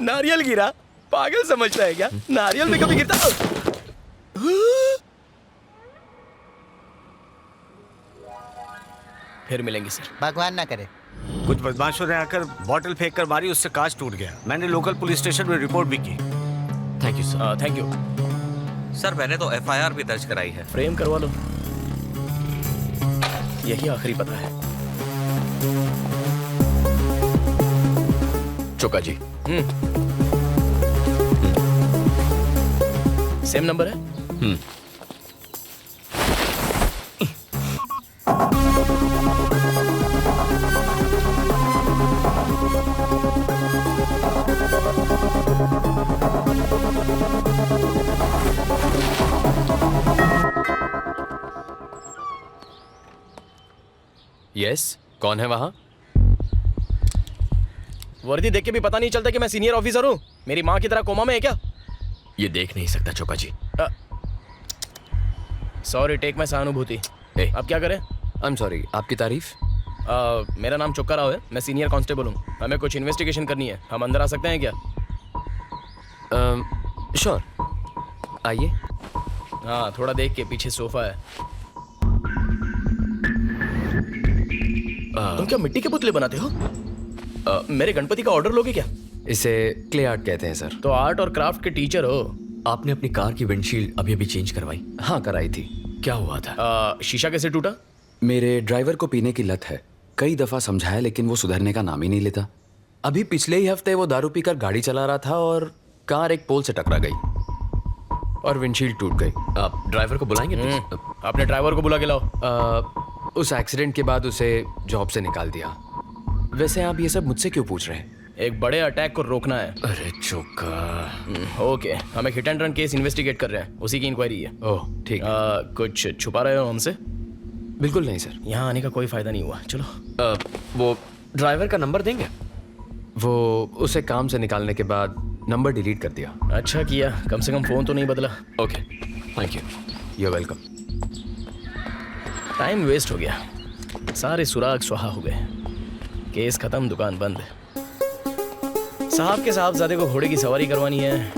नारियल गिरा? पागल समझता है क्या? नारियल में कभी गिरता? फिर मिलेंगे सर। भगवान ना करे। कुछ बदमाशों ने आकर बॉटल फेंक कर मारी, उससे कांच टूट गया। मैंने लोकल पुलिस स्टेशन में रिपोर्ट भी की। Thank you sir. Thank you sir. मैंने तो एफआईआर भी दर्ज कराई है। फ्रेम करवा लो, यही आखिरी पता है। चोका जी। सेम नंबर है? यस, कौन है वहां? वर्दी देख के भी पता नहीं चलता कि मैं सीनियर ऑफिसर हूँ। मेरी माँ की तरह कोमा में है क्या? ये देख नहीं सकता चोका जी। सॉरी, टेक मैं सहानुभूति। अब क्या करें? आई एम सॉरी। आपकी तारीफ? मेरा नाम चोक्का राव है, मैं सीनियर कांस्टेबल हूँ। हमें कुछ इन्वेस्टिगेशन करनी है, हम अंदर आ सकते हैं क्या? श्योर, आइए। हाँ, थोड़ा देख के, पीछे सोफा है। तुम क्या मिट्टी के पुतले बनाते हो? मेरे गणपति का ऑर्डर लोगे क्या? इसे क्ले आर्ट कहते हैं सर। तो आर्ट और क्राफ्ट के टीचर हो। आपने अपनी कार की विंडशील्ड अभी चेंज करवाई? हाँ, कराई थी। क्या हुआ था? शीशा कैसे टूटा? मेरे ड्राइवर को पीने की लत है। कई दफा समझाया लेकिन वो सुधरने का नाम ही नहीं लेता। अभी पिछले ही हफ्ते वो दारू पीकर गाड़ी चला रहा था और कार एक पोल से टकरा गई और विंडशील्ड टूट गई। आप ड्राइवर को बुलाएंगे? अपने ड्राइवर को बुला के लाओ। उस एक्सीडेंट के बाद उसे जॉब से निकाल दिया। वैसे आप ये सब मुझसे क्यों पूछ रहे हैं? एक बड़े अटैक को रोकना है। अरे चोका। ओके, हम एक hit and run case investigate कर रहे हैं, उसी की इंक्वायरी है। ओह ठीक। कुछ छुपा रहे हो हमसे? बिल्कुल नहीं सर। यहाँ आने का कोई फायदा नहीं हुआ। चलो। वो ड्राइवर का नंबर देंगे? वो उसे काम से निकालने के बाद नंबर डिलीट कर दिया। अच्छा किया, कम से कम फोन तो नहीं बदला। Okay, thank you. You welcome. Time waste हो गया, सारे सुराग सुहा हो गए। केस खत्म, दुकान बंद। साहब के साहबजादे को घोड़े की सवारी करवानी है,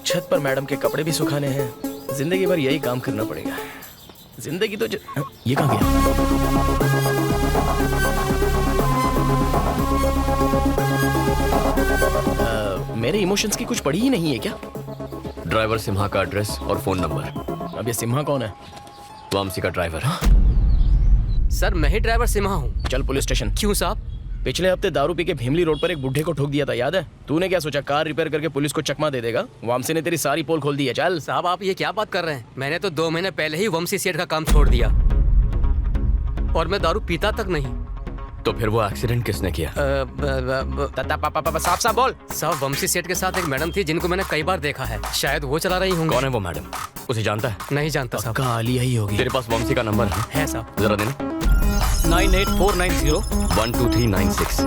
छत पर मैडम के कपड़े भी सुखाने हैं। जिंदगी भर यही काम करना पड़ेगा। जिंदगी तो ये कहाँ गया? मेरे इमोशंस की कुछ पड़ी ही नहीं है क्या? ड्राइवर सिम्हा का एड्रेस और फोन नंबर। अब ये सिम्हा कौन है? वामसी का ड्राइवर। सर मैं ही ड्राइवर सिम्हा हूँ। चल पुलिस स्टेशन। क्यों साहब? पिछले हफ्ते दारू पी के भीमली रोड पर एक बुढ़े को ठोक दिया था, याद है? तूने क्या सोचा कार रिपेयर करके पुलिस को चकमा दे देगा? वामसी ने तेरी सारी पोल खोल दी है। चल। साहब आप ये क्या बात कर रहे हैं? मैंने तो 2 महीने पहले ही वंशी सेठ का काम छोड़ दिया और मैं दारू पीता तक नहीं। तो फिर वो एक्सीडेंट किसने किया? साफ साफ बोल। साहब वंशी सेठ के साथ एक मैडम थी जिनको मैंने कई बार देखा है, शायद वो चला रही होंगी। कौन है वो मैडम? उसे जानता है? नहीं जानता साहब। पक्का आलिया ही होगी। तेरे पास वंशी का नंबर है साहब? जरा देना। 98490 12396।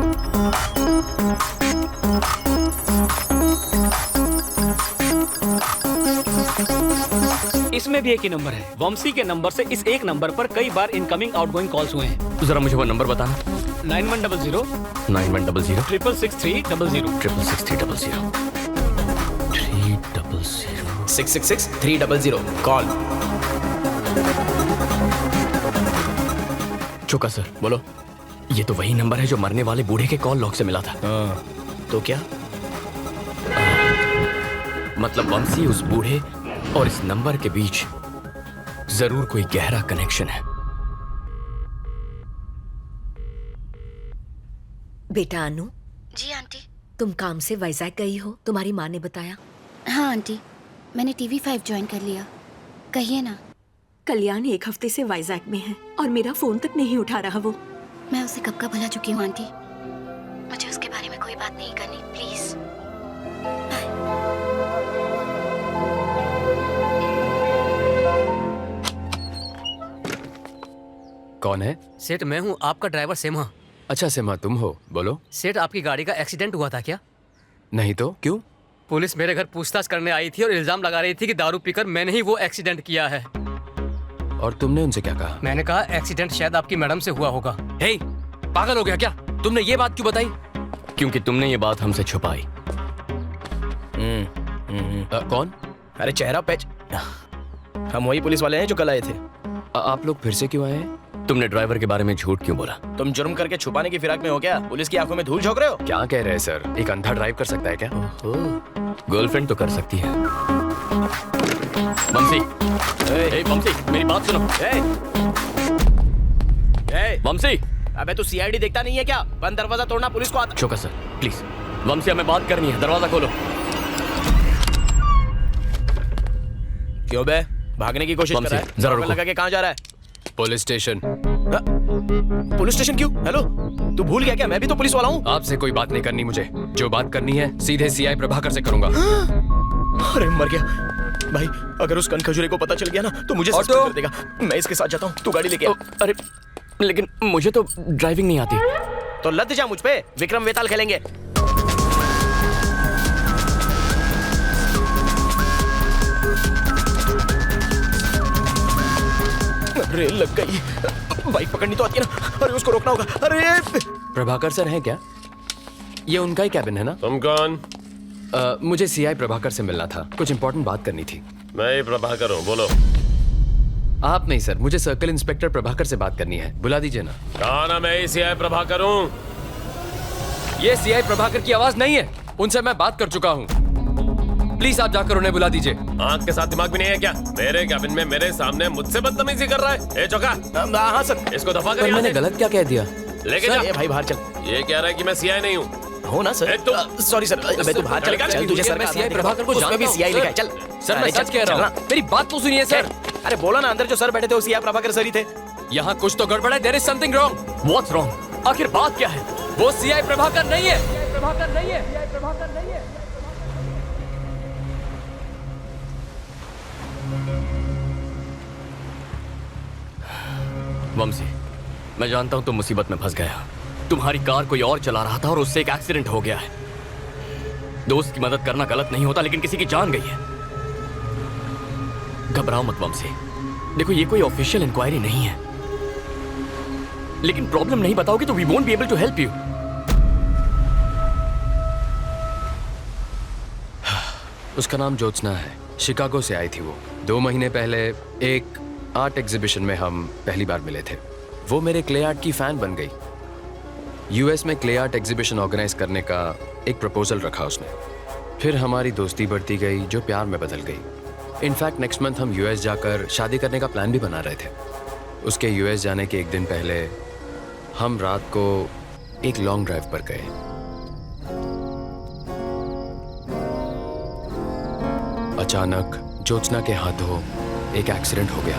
इसमें भी एक ही नंबर है। वंशी के नंबर से इस एक नंबर पर कई बार इनकमिंग आउटगोइंग कॉल्स हुए हैं। जरा मुझे वो नंबर बताना। 9100 9100 666 666 666 300 कॉल। चुका सर। बोलो। ये तो वही नंबर है जो मरने वाले बूढ़े के कॉल लॉग से मिला था। तो क्या? मतलब वंशी, उस बूढ़े और इस नंबर के बीच जरूर कोई गहरा कनेक्शन है। बेटा अनु। जी आंटी। तुम काम से वाइजैक गई हो, तुम्हारी माँ ने बताया? हाँ आंटी, मैंने TV5 ज्वाइन कर लिया। कहिए ना। कल्याण 1 हफ्ते से वाइजैक में है और मेरा फोन तक नहीं उठा रहा वो। मैं उसे कब का भुला चुकी हूँ आंटी। मुझे उसके बारे में कोई बात नहीं करनी, प्लीज। कौन है? सेठ मैं हूँ आपका ड्राइवर सेमा। अच्छा सेमा तुम हो, बोलो। सेठ आपकी गाड़ी का एक्सीडेंट हुआ था क्या? नहीं तो क्यों? पुलिस मेरे घर पूछताछ करने आई थी और इल्जाम लगा रही थी कि दारू पीकर मैंने ही वो एक्सीडेंट किया है। और तुमने उनसे क्या कहा? मैंने कहा एक्सीडेंट शायद आपकी मैडम से हुआ होगा। हे, पागल हो गया क्या? तुमने ये बात क्यों बताई? क्योंकि तुमने ये बात हमसे छुपाई। कौन? अरे चेहरा पैच, हम वही पुलिस वाले हैं जो कल आए थे। आप लोग फिर से क्यों आए हैं? तुमने ड्राइवर के बारे में झूठ क्यों बोला? तुम जुर्म करके छुपाने की फिराक में हो क्या? पुलिस की आंखों में धूल झोंक रहे हो? क्या कह रहे हैं सर? एक अंधा ड्राइव कर सकता है क्या? गर्लफ्रेंड तो कर सकती है। बमसी, बमसी मेरी बात सुनो। बमसी, अबे तू सीआईडी देखता नहीं है क्या? बंद दरवाजा तोड़ना पुलिस को आता। चौका सर प्लीज। बमसी हमें बात करनी है, दरवाजा खोलो। क्यों बे, भागने की कोशिश कर रहा है? जरा रुको। लगा के कहाँ जा रहा है? Police station. पुलिस स्टेशन क्यों? हेलो, तू भूल गया क्या? मैं भी तो पुलिस वाला हूँ। आपसे कोई बात नहीं करनी मुझे। जो बात करनी है सीधे सीआई प्रभाकर से करूंगा। अरे मर गया भाई, अगर उस कनखजूरे को पता चल गया ना तो मुझे सस्पेंड कर देगा। मैं इसके साथ जाता हूँ, तू गाड़ी लेके आ। अरे लेकिन मुझे तो ड्राइविंग नहीं आती। तो लद जा मुझ पे, विक्रम वेताल खेलेंगे। अरे लग गई, बाइक पकड़नी तो आती है ना। अरे उसको रोकना होगा। अरे प्रभाकर सर हैं क्या? ये उनका ही कैबिन है ना? तुम कौन? मुझे सीआई प्रभाकर से मिलना था, कुछ इंपॉर्टेंट बात करनी थी। मैं ही प्रभाकर हूँ, बोलो। आप नहीं सर, मुझे सर्कल इंस्पेक्टर प्रभाकर से बात करनी है, बुला दीजिए ना। कहा ना मैं ही सीआई प्रभाकर हूँ। ये सीआई प्रभाकर की आवाज नहीं है, उनसे मैं बात कर चुका हूँ। प्लीज आप जाकर उन्हें बुला दीजिए। आंख के साथ दिमाग भी नहीं है क्या? मेरे कैबिन में मेरे सामने मुझसे बदतमीजी कर रहा है। ए चौका। हाँ सर। इसको दफा पर कर। मैंने गलत क्या कह दिया? लेके सर, जा। ये भाई बाहर चल। ये कह रहा है कि मैं सीआई नहीं हूँ। हो ना सर? सॉरी सर, अबे तू बाहर चल। चल तुझे सर, मैं सीआई प्रभाकर को जानता भी हूँ। सीआई लिखा है। चल सर मैं सच कह रहा हूँ, मेरी बात तो सुनिए सर। अरे बोला ना, अंदर जो सर बैठे थे वो सीआई प्रभाकर सर ही थे। यहाँ कुछ तो गड़बड़ है। There is something wrong. What's wrong? आखिर बात क्या है? वो सीआई प्रभाकर नहीं है। वमसी, मैं जानता हूं तुम मुसीबत में फंस गया। तुम्हारी कार कोई और चला रहा था और उससे एक एक्सीडेंट हो गया है। दोस्त की मदद करना गलत नहीं होता, लेकिन किसी की जान गई है। घबराओ मत वमसी। देखो ये कोई ऑफिशियल इंक्वायरी नहीं है, लेकिन प्रॉब्लम नहीं बताओगे तो we won't be able to help you. उसका नाम ज्योत्सना है, शिकागो से आई थी वो। 2 महीने पहले एक आर्ट एग्जीबिशन में हम पहली बार मिले थे। वो मेरे क्ले आर्ट की फैन बन गई। यूएस में क्ले आर्ट एग्जीबिशन ऑर्गेनाइज करने का एक प्रपोजल रखा उसने। फिर हमारी दोस्ती बढ़ती गई जो प्यार में बदल गई। इनफैक्ट नेक्स्ट मंथ हम यूएस जाकर शादी करने का प्लान भी बना रहे थे। उसके यूएस जाने के एक दिन पहले हम रात को एक लॉन्ग ड्राइव पर गए। अचानक ज्योत्सना के हाथों एक एक्सीडेंट हो गया।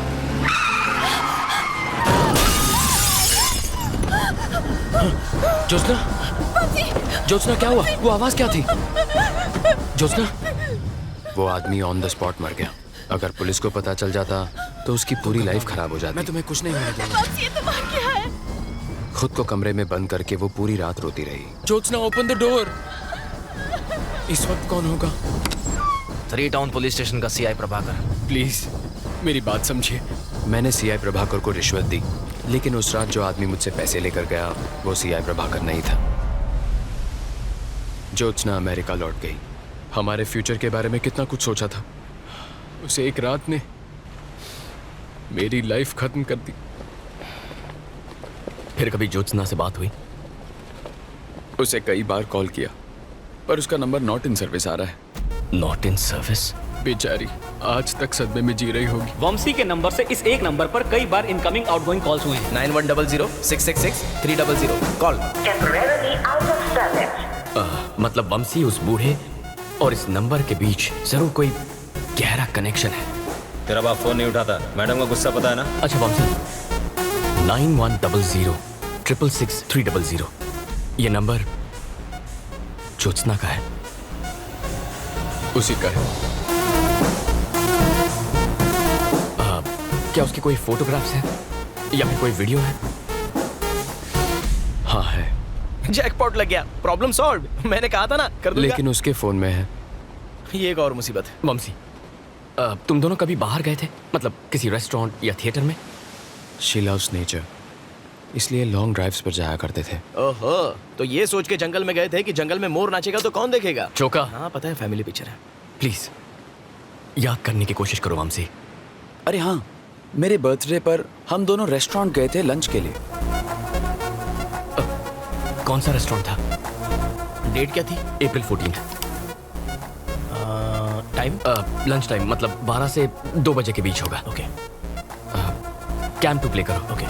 ज्योत्सना, ज्योत्सना क्या हुआ? वो आवाज क्या थी? ज्योत्सना, वो आदमी ऑन द स्पॉट मर गया। अगर पुलिस को पता चल जाता तो उसकी पूरी लाइफ खराब हो जाती। मैं तुम्हें कुछ नहीं होने दूंगा। खुद को कमरे में बंद करके वो पूरी रात रोती रही। Jyotsna open the door. इस वक्त कौन होगा? 3 टाउन पुलिस स्टेशन का सीआई प्रभाकर। प्लीज मेरी बात समझिए। मैंने सीआई प्रभाकर को रिश्वत दी, लेकिन उस रात जो आदमी मुझसे पैसे लेकर गया वो सीआई प्रभाकर नहीं था। ज्योत्सना अमेरिका लौट गई। हमारे फ्यूचर के बारे में कितना कुछ सोचा था। उसे एक रात ने मेरी लाइफ खत्म कर दी। फिर कभी ज्योत्सना से बात हुई? उसे कई बार कॉल किया, पर उसका नंबर नॉट इन सर्विस आ रहा है। Not in service? बेचारी आज तक सदमे में जी रही होगी। वमसी के नंबर से इस एक नंबर पर कई बार इनकमिंग आउटगोइंग कॉल्स हुए हैं। 9100-666-300 कॉल। मतलब वमसी, उस बूढ़े और इस नंबर के बीच जरूर कोई गहरा कनेक्शन है। तेरा बाप फोन नहीं उठाता, मैडम का गुस्सा पता है ना? अच्छा वमसी, 9100-666-300 ये नंबर ज्योत्सना का है? उसी का है। क्या उसके कोई फोटोग्राफ्स हैं? या फिर कोई वीडियो है? हाँ है, जैकपॉट लग गया, प्रॉब्लम सॉल्व। मैंने कहा था ना कर दूंगा। लेकिन उसके फोन में है। ये एक और मुसीबत है। वंशी, तुम दोनों कभी बाहर गए थे? मतलब किसी रेस्टोरेंट या थिएटर में? शी लव्स नेचर, इसलिए लॉन्ग ड्राइव्स पर जाया करते थे। ओहो, तो ये सोच के जंगल में गए थे कि जंगल में मोर नाचेगा तो कौन देखेगा? चोका। हाँ पता है, फैमिली पिक्चर है। प्लीज याद करने की कोशिश करो वंशी। अरे हाँ, मेरे बर्थडे पर हम दोनों रेस्टोरेंट गए थे लंच के लिए। कौन सा रेस्टोरेंट था? डेट क्या थी? अप्रैल 14। टाइम? लंच टाइम, मतलब 12 से 2 बजे के बीच होगा। ओके। कैंप 2 प्ले करो। Okay.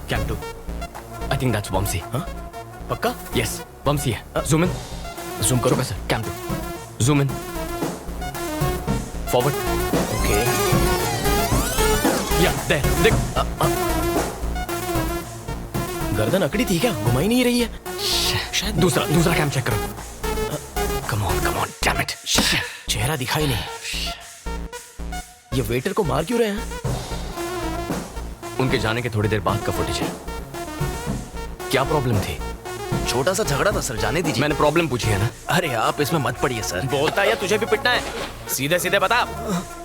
Camp 2। I think that's Vamsi. हाँ पक्का? यस, वंशी है। Zoom in. जूम करो। Sir, camp 2। Zoom in. Forward. Okay. Yeah there, देख। गर्दन अकड़ी थी क्या? घुमा ही नहीं रही है। शायद दूसरा कैम चेक करो। Come on, damn it. चेहरा दिखाई नहीं। ये वेटर को मार क्यों रहे हैं? उनके जाने के थोड़ी देर बाद का फुटेज है। क्या प्रॉब्लम थी? छोटा सा झगड़ा था सर, जाने दीजिए। मैंने प्रॉब्लम पूछी है ना। अरे आप इसमें मत पड़िए सर। बोलता है या तुझे भी पिटना है? सीधे सीधे बता,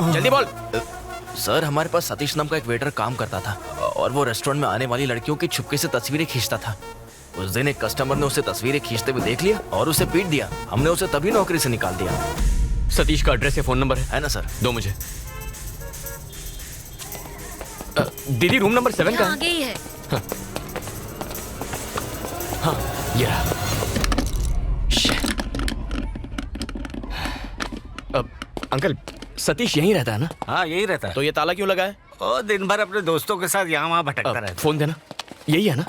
जल्दी बोल। सर हमारे पास सतीश नाम का एक वेटर काम करता था और वो रेस्टोरेंट में आने वाली लड़कियों की छुपके से तस्वीरें खींचता था। उस दिन एक कस्टमर ने उसे तस्वीरें खींचते हुए देख लिया और उसे पीट दिया। हमने उसे तभी नौकरी से निकाल दिया। सतीश का एड्रेस या फोन नंबर है ना सर? दो मुझे। दीदी रूम नंबर 7 का आगे ही है। हाँ ये रहा। अंकल, सतीश यहीं रहता है ना? हाँ यही रहता है। तो ये ताला क्यों लगा है? ओ दिन भर अपने दोस्तों के साथ यहाँ वहाँ भटकता रहता है। फोन देना। यही है ना?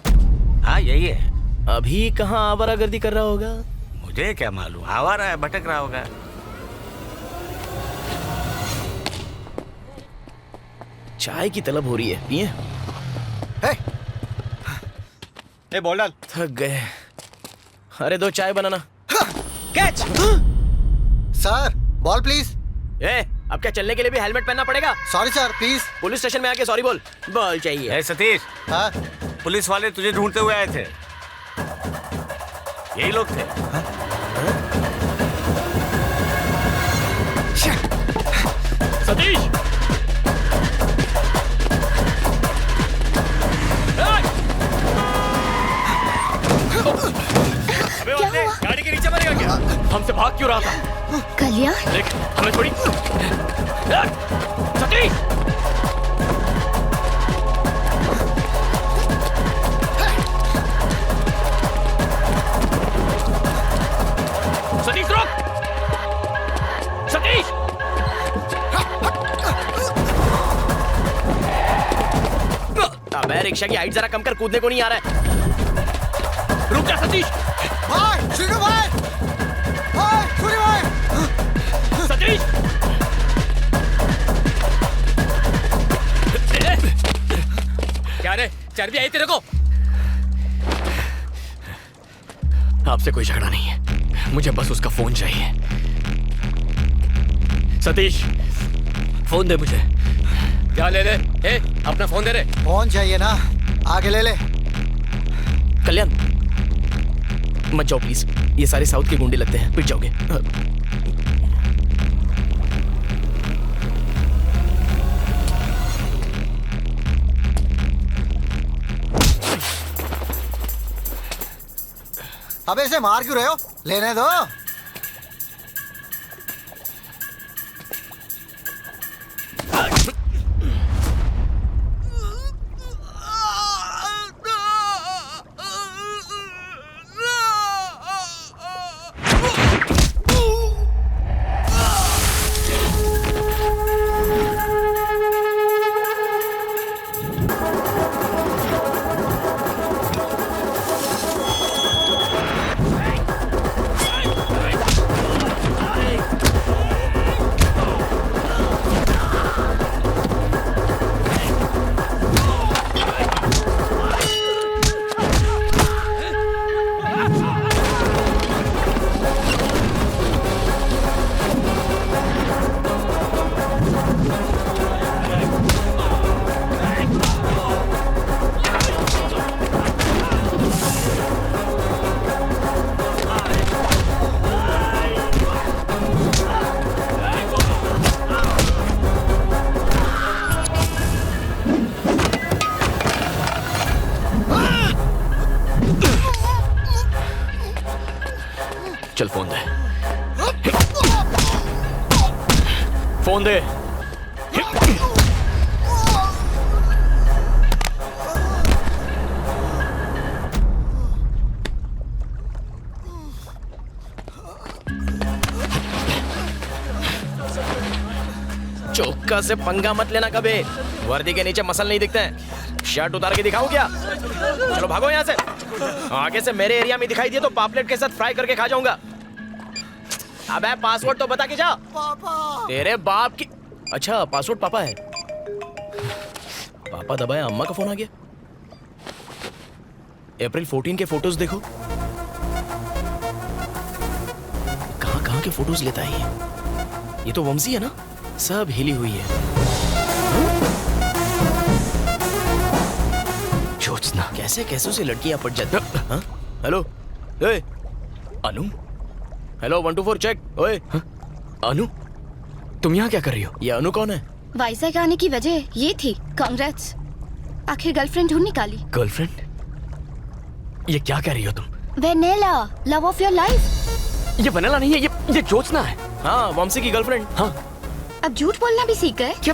हाँ यही है। अभी कहाँ आवारागर्दी कर रहा होगा? मुझे क्या मालूम, आवारा है, भटक रहा होगा। चाय की तलब हो रही है, पिए? ए बॉल डाल। थक गए। अरे 2 चाय बनाना। कैच। Sir ball please. अब क्या चलने के लिए भी हेलमेट पहनना पड़ेगा? Sorry sir please. Police station में आके सॉरी बोल। बॉल चाहिए। ए सतीश। हाँ? पुलिस वाले तुझे ढूंढते हुए आए थे। यही लोग थे। सतीश! अबे वो गाड़ी के नीचे मरेगा क्या? हमसे भाग क्यों रहा था? कल्याण? देख, हमें थोड़ी। सतीश! सतीश रुक! सतीश! अबे रिक्शा की हाइट जरा कम कर, कूदने को नहीं आ रहा है। रुक जा सतीश! भाई, शुरू भाई! भाई, शुरू भाई! सतीश! क्या रे, चर्बी आई तेरे को? आपसे कोई झगड़ा नहीं है, मुझे बस उसका फोन चाहिए। सतीश, फोन दे मुझे। क्या ले ले? अपना फोन दे रे। फोन चाहिए ना, आगे ले ले। कल्याण मत जाओ प्लीज, ये सारे साउथ के गुंडे लगते हैं, पिट जाओगे। अबे इसे मार क्यों रहे हो? लेने दो। फोन दे। चौका से पंगा मत लेना कभी। वर्दी के नीचे मसल नहीं दिखते हैं। शर्ट उतार के दिखाऊं क्या? चलो भागो यहाँ से। आगे से मेरे एरिया में दिखाई दिए तो पापलेट के साथ फ्राई करके खा जाऊंगा। अबे पासवर्ड तो बता के जा। तेरे बाप की। अच्छा पासवर्ड पापा है। पापा दबाया, अम्मा का फोन आ गया। अप्रैल 14 के फोटोज देखो। कहाँ के फोटोज लेता है ये तो वंशी है ना, सब हिली हुई है। ज्योत्सना कैसे से लड़कियां पट जाती। हेलो ए अनु। Hello 1 2 4 check. ओए अनु तुम यहाँ क्या कर रही हो? ये अनु कौन है? वाइजैक आने की वजह ये थी। कांग्रेट्स, आखिर गर्लफ्रेंड ढूंढ निकाली। गर्लफ्रेंड? ये क्या कह रही हो तुम? Vennela, love of your life. ये वनेला नहीं है, ये ज्योत्सना है। हाँ वंशी की गर्लफ्रेंड। हाँ अब झूठ बोलना भी सीख गए क्या?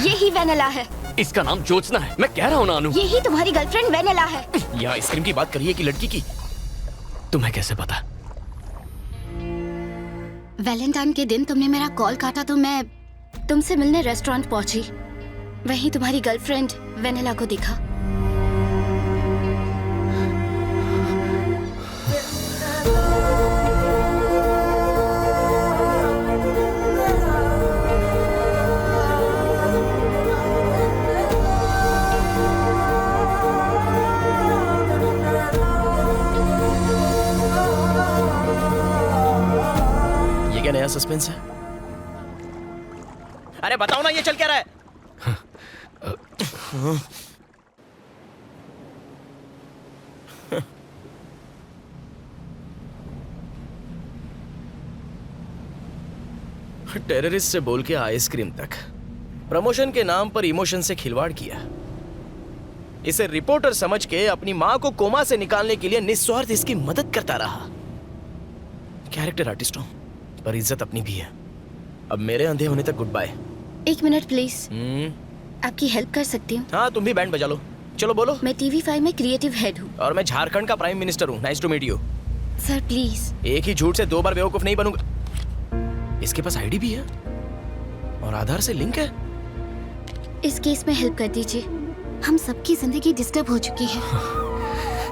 यही वेनेला है। इसका नाम ज्योत्सना है, मैं कह रहा हूँ ना अनु। यही तुम्हारी गर्लफ्रेंड वेनेला है। ये आइसक्रीम की बात करिए कि लड़की की? तुम्हें कैसे पता? वैलेंटाइन के दिन तुमने मेरा कॉल काटा तो मैं तुमसे मिलने रेस्टोरेंट पहुंची। वहीं तुम्हारी गर्लफ्रेंड वेनेला को दिखा। नया सस्पेंस है। अरे बताओ ना ये चल क्या रहा है? टेररिस्ट से बोल के आइसक्रीम तक, प्रमोशन के नाम पर इमोशन से खिलवाड़ किया। इसे रिपोर्टर समझ के अपनी मां को कोमा से निकालने के लिए निस्वार्थ इसकी मदद करता रहा। कैरेक्टर आर्टिस्ट हूं पर इज्जत अपनी भी है। अब मेरे अंधे होने तक गुड बाय। 1 minute please. आपकी हेल्प कर सकती हूँ? हाँ तुम भी बैंड बजा लो। चलो बोलो। मैं TV5 में क्रिएटिव हेड हूँ। और मैं झारखंड का प्राइम मिनिस्टर हूँ। Nice to meet you. Sir please. एक ही झूठ से 2 बार बेवकूफ नहीं बनूंगा। इसके पास आईडी भी है और आधार से लिंक है। इस केस में हेल्प कर दीजिए। हम सबकी जिंदगी डिस्टर्ब हो चुकी है।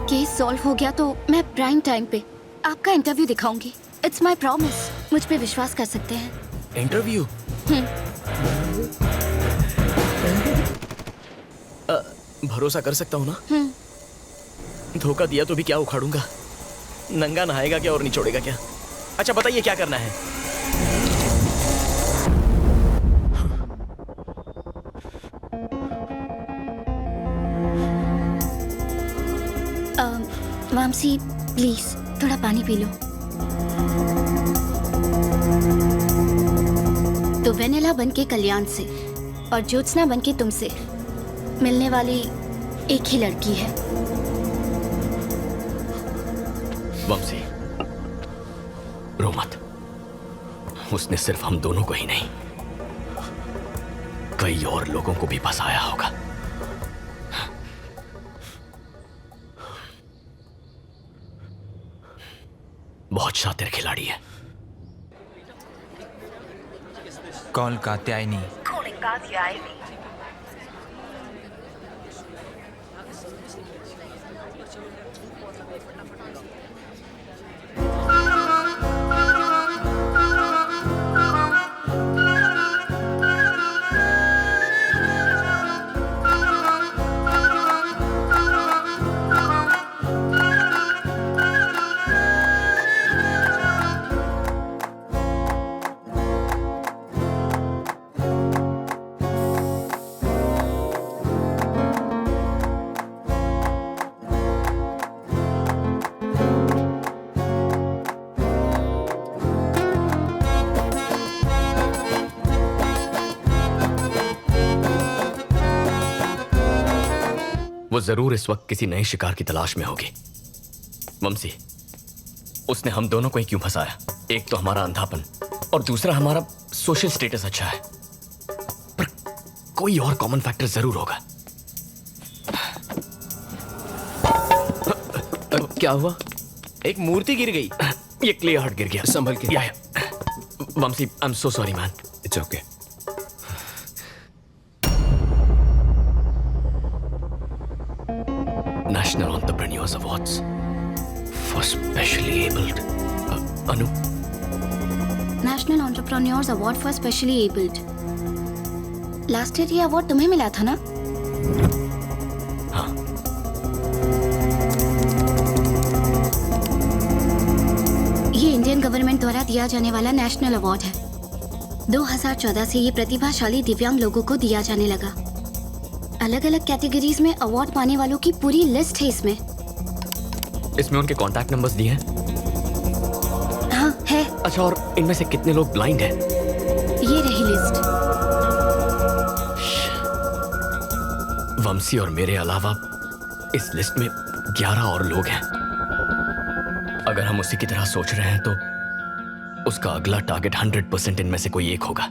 केस सॉल्व हो गया तो मैं प्राइम टाइम पे आपका इंटरव्यू दिखाऊंगी। It's my promise. मुझ पे विश्वास कर सकते हैं। इंटरव्यू? भरोसा कर सकता हूँ ना? धोखा दिया तो भी क्या उखाड़ूंगा? नंगा नहाएगा क्या और निचोड़ेगा क्या? अच्छा बताइए क्या करना है? मामसी प्लीज थोड़ा पानी पी लो। तो वेनेला बनके कल्याण से और ज्योत्सना बनके तुमसे मिलने वाली एक ही लड़की है। वंशी रो मत। उसने सिर्फ हम दोनों को ही नहीं कई और लोगों को भी फंसाया होगा। बहुत शातिर खिलाड़ी है। कॉल कात्यायनी। वो जरूर इस वक्त किसी नए शिकार की तलाश में होगी। वंशी उसने हम दोनों को ही क्यों फंसाया? एक तो हमारा अंधापन और दूसरा हमारा सोशल स्टेटस अच्छा है, पर कोई और कॉमन फैक्टर जरूर होगा। क्या हुआ? एक मूर्ति गिर गई। ये क्ले हार्ट गिर गया। संभल के। Yeah Vamsi, I am so sorry man. It's okay. National entrepreneurs awards for specially abled. Anu, national entrepreneurs award for specially abled. Last year ये अवार्ड तुम्हें मिला था ना? हाँ। ये इंडियन गवर्नमेंट द्वारा दिया जाने वाला नेशनल अवार्ड है। 2014 से ये प्रतिभाशाली दिव्यांग लोगों को दिया जाने लगा। अलग अलग कैटेगरीज में अवार्ड पाने वालों की पूरी लिस्ट है इसमें। इसमें उनके कॉन्टैक्ट नंबर्स दिए हैं? हाँ है। अच्छा, और इनमें से कितने लोग ब्लाइंड हैं? ये रही लिस्ट। वंशी और मेरे अलावा इस लिस्ट में 11 और लोग हैं। अगर हम उसी की तरह सोच रहे हैं तो उसका अगला टारगेट 100% इनमें से कोई एक होगा।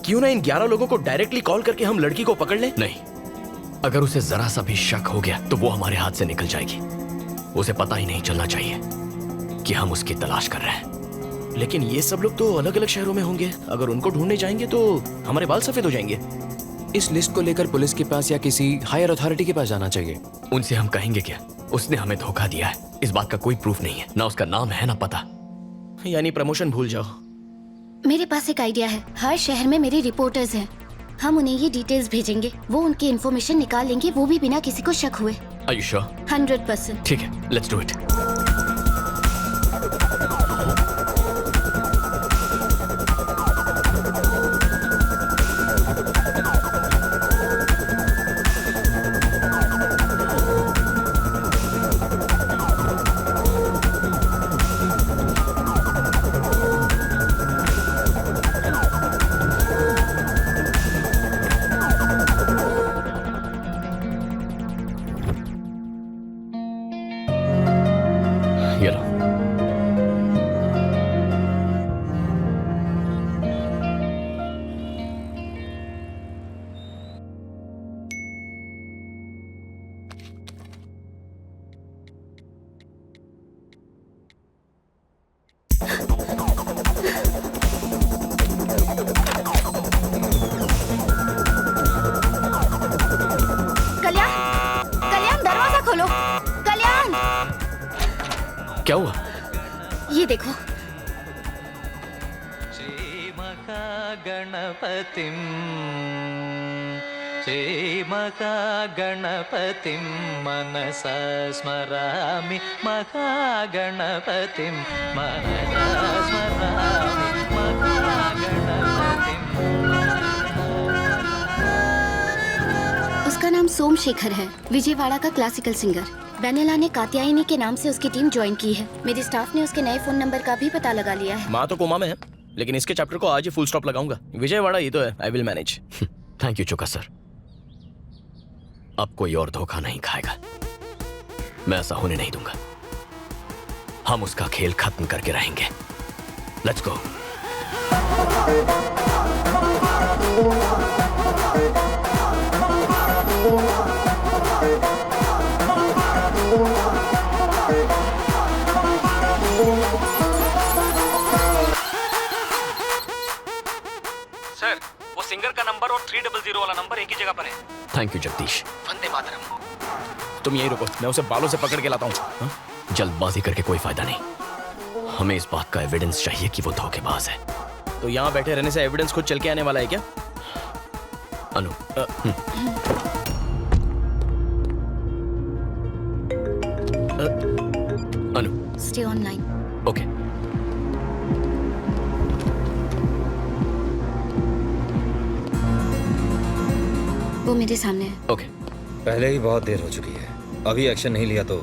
क्यों ना इन 11 लोगों को डायरेक्टली कॉल करके हम लड़की को पकड़ लें? नहीं, अगर उसे जरा सा भी शक हो गया तो वो हमारे हाथ से निकल जाएगी। उसे पता ही नहीं चलना चाहिए कि हम उसकी तलाश कर रहे हैं। लेकिन ये सब लोग तो अलग अलग शहरों में होंगे। अगर उनको ढूंढने जाएंगे तो हमारे बाल सफेद हो जाएंगे। इस लिस्ट को लेकर पुलिस के पास या किसी हायर अथॉरिटी के पास जाना चाहिए। उनसे हम कहेंगे क्या? उसने हमें धोखा दिया है, इस बात का कोई प्रूफ नहीं है। ना उसका नाम है ना पता। यानी प्रमोशन भूल जाओ। मेरे पास एक आइडिया है। हर शहर में मेरे रिपोर्टर्स हैं। हम उन्हें ये डिटेल्स भेजेंगे, वो उनकी इन्फॉर्मेशन निकाल लेंगे, वो भी बिना किसी को शक हुए। Are you sure? 100%। ठीक है, लेट्स डू इट। ये लो। कल्याण, कल्याण दरवाजा खोलो। कल्याण, क्या हुआ? ये देखो। गणपतिं श्रीमहागणपतिं मनसा स्मरामि महागणपतिं मनसा स्मरामि महागणपतिं। उसका नाम सोमशेखर है, विजयवाड़ा का क्लासिकल सिंगर। वेनेला ने कात्यायनी के नाम से उसकी टीम ज्वाइन की है। मेरे स्टाफ ने उसके नए फोन नंबर का भी पता लगा लिया है। माँ तो कोमा में है, लेकिन इसके चैप्टर को आज ही फुल स्टॉप लगाऊंगा। विजयवाड़ा ही तो है, I will manage. Thank you चुका सर। अब कोई और धोखा नहीं खाएगा। मैं ऐसा होने नहीं दूंगा। हम उसका खेल खत्म करके रहेंगे। Let's go. सर, वो सिंगर का नंबर और 300 वाला नंबर एक ही जगह पर है। Thank you Jagdish. वंदे मातरम। तुम यही रुको, मैं उसे बालों से पकड़ के लाता हूँ। जल्दबाजी करके कोई फायदा नहीं। हमें इस बात का एविडेंस चाहिए कि वो धोखेबाज है। तो यहाँ बैठे रहने से एविडेंस खुद चल के आने वाला है क्या? अनु, अनु, स्टे ऑनलाइन। ओके। वो मेरे सामने है। ओके। पहले ही बहुत देर हो चुकी है, अभी एक्शन नहीं लिया तो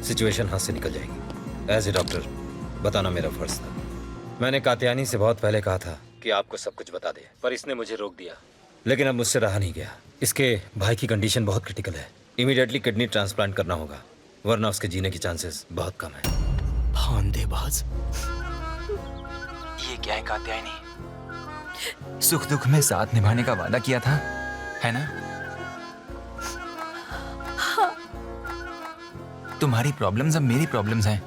सिचुएशन हाथ से निकल जाएगी। एज ए डॉक्टर बताना मेरा फर्ज था। मैंने कात्यायनी से बहुत पहले कहा था कि आपको सब कुछ बता दे, पर इसने मुझे रोक दिया। लेकिन अब मुझसे रहा नहीं गया। इसके भाई की कंडीशन बहुत क्रिटिकल है, इमीडिएटली किडनी ट्रांसप्लांट करना होगा, वरना उसके जीने की चांसेस बहुत कम है। धांधेबाज। ये क्या है कात्यायनी? सुख दुख में साथ निभाने का वादा किया था, है ना? तुम्हारी प्रॉब्लम्स अब मेरी प्रॉब्लम्स हैं।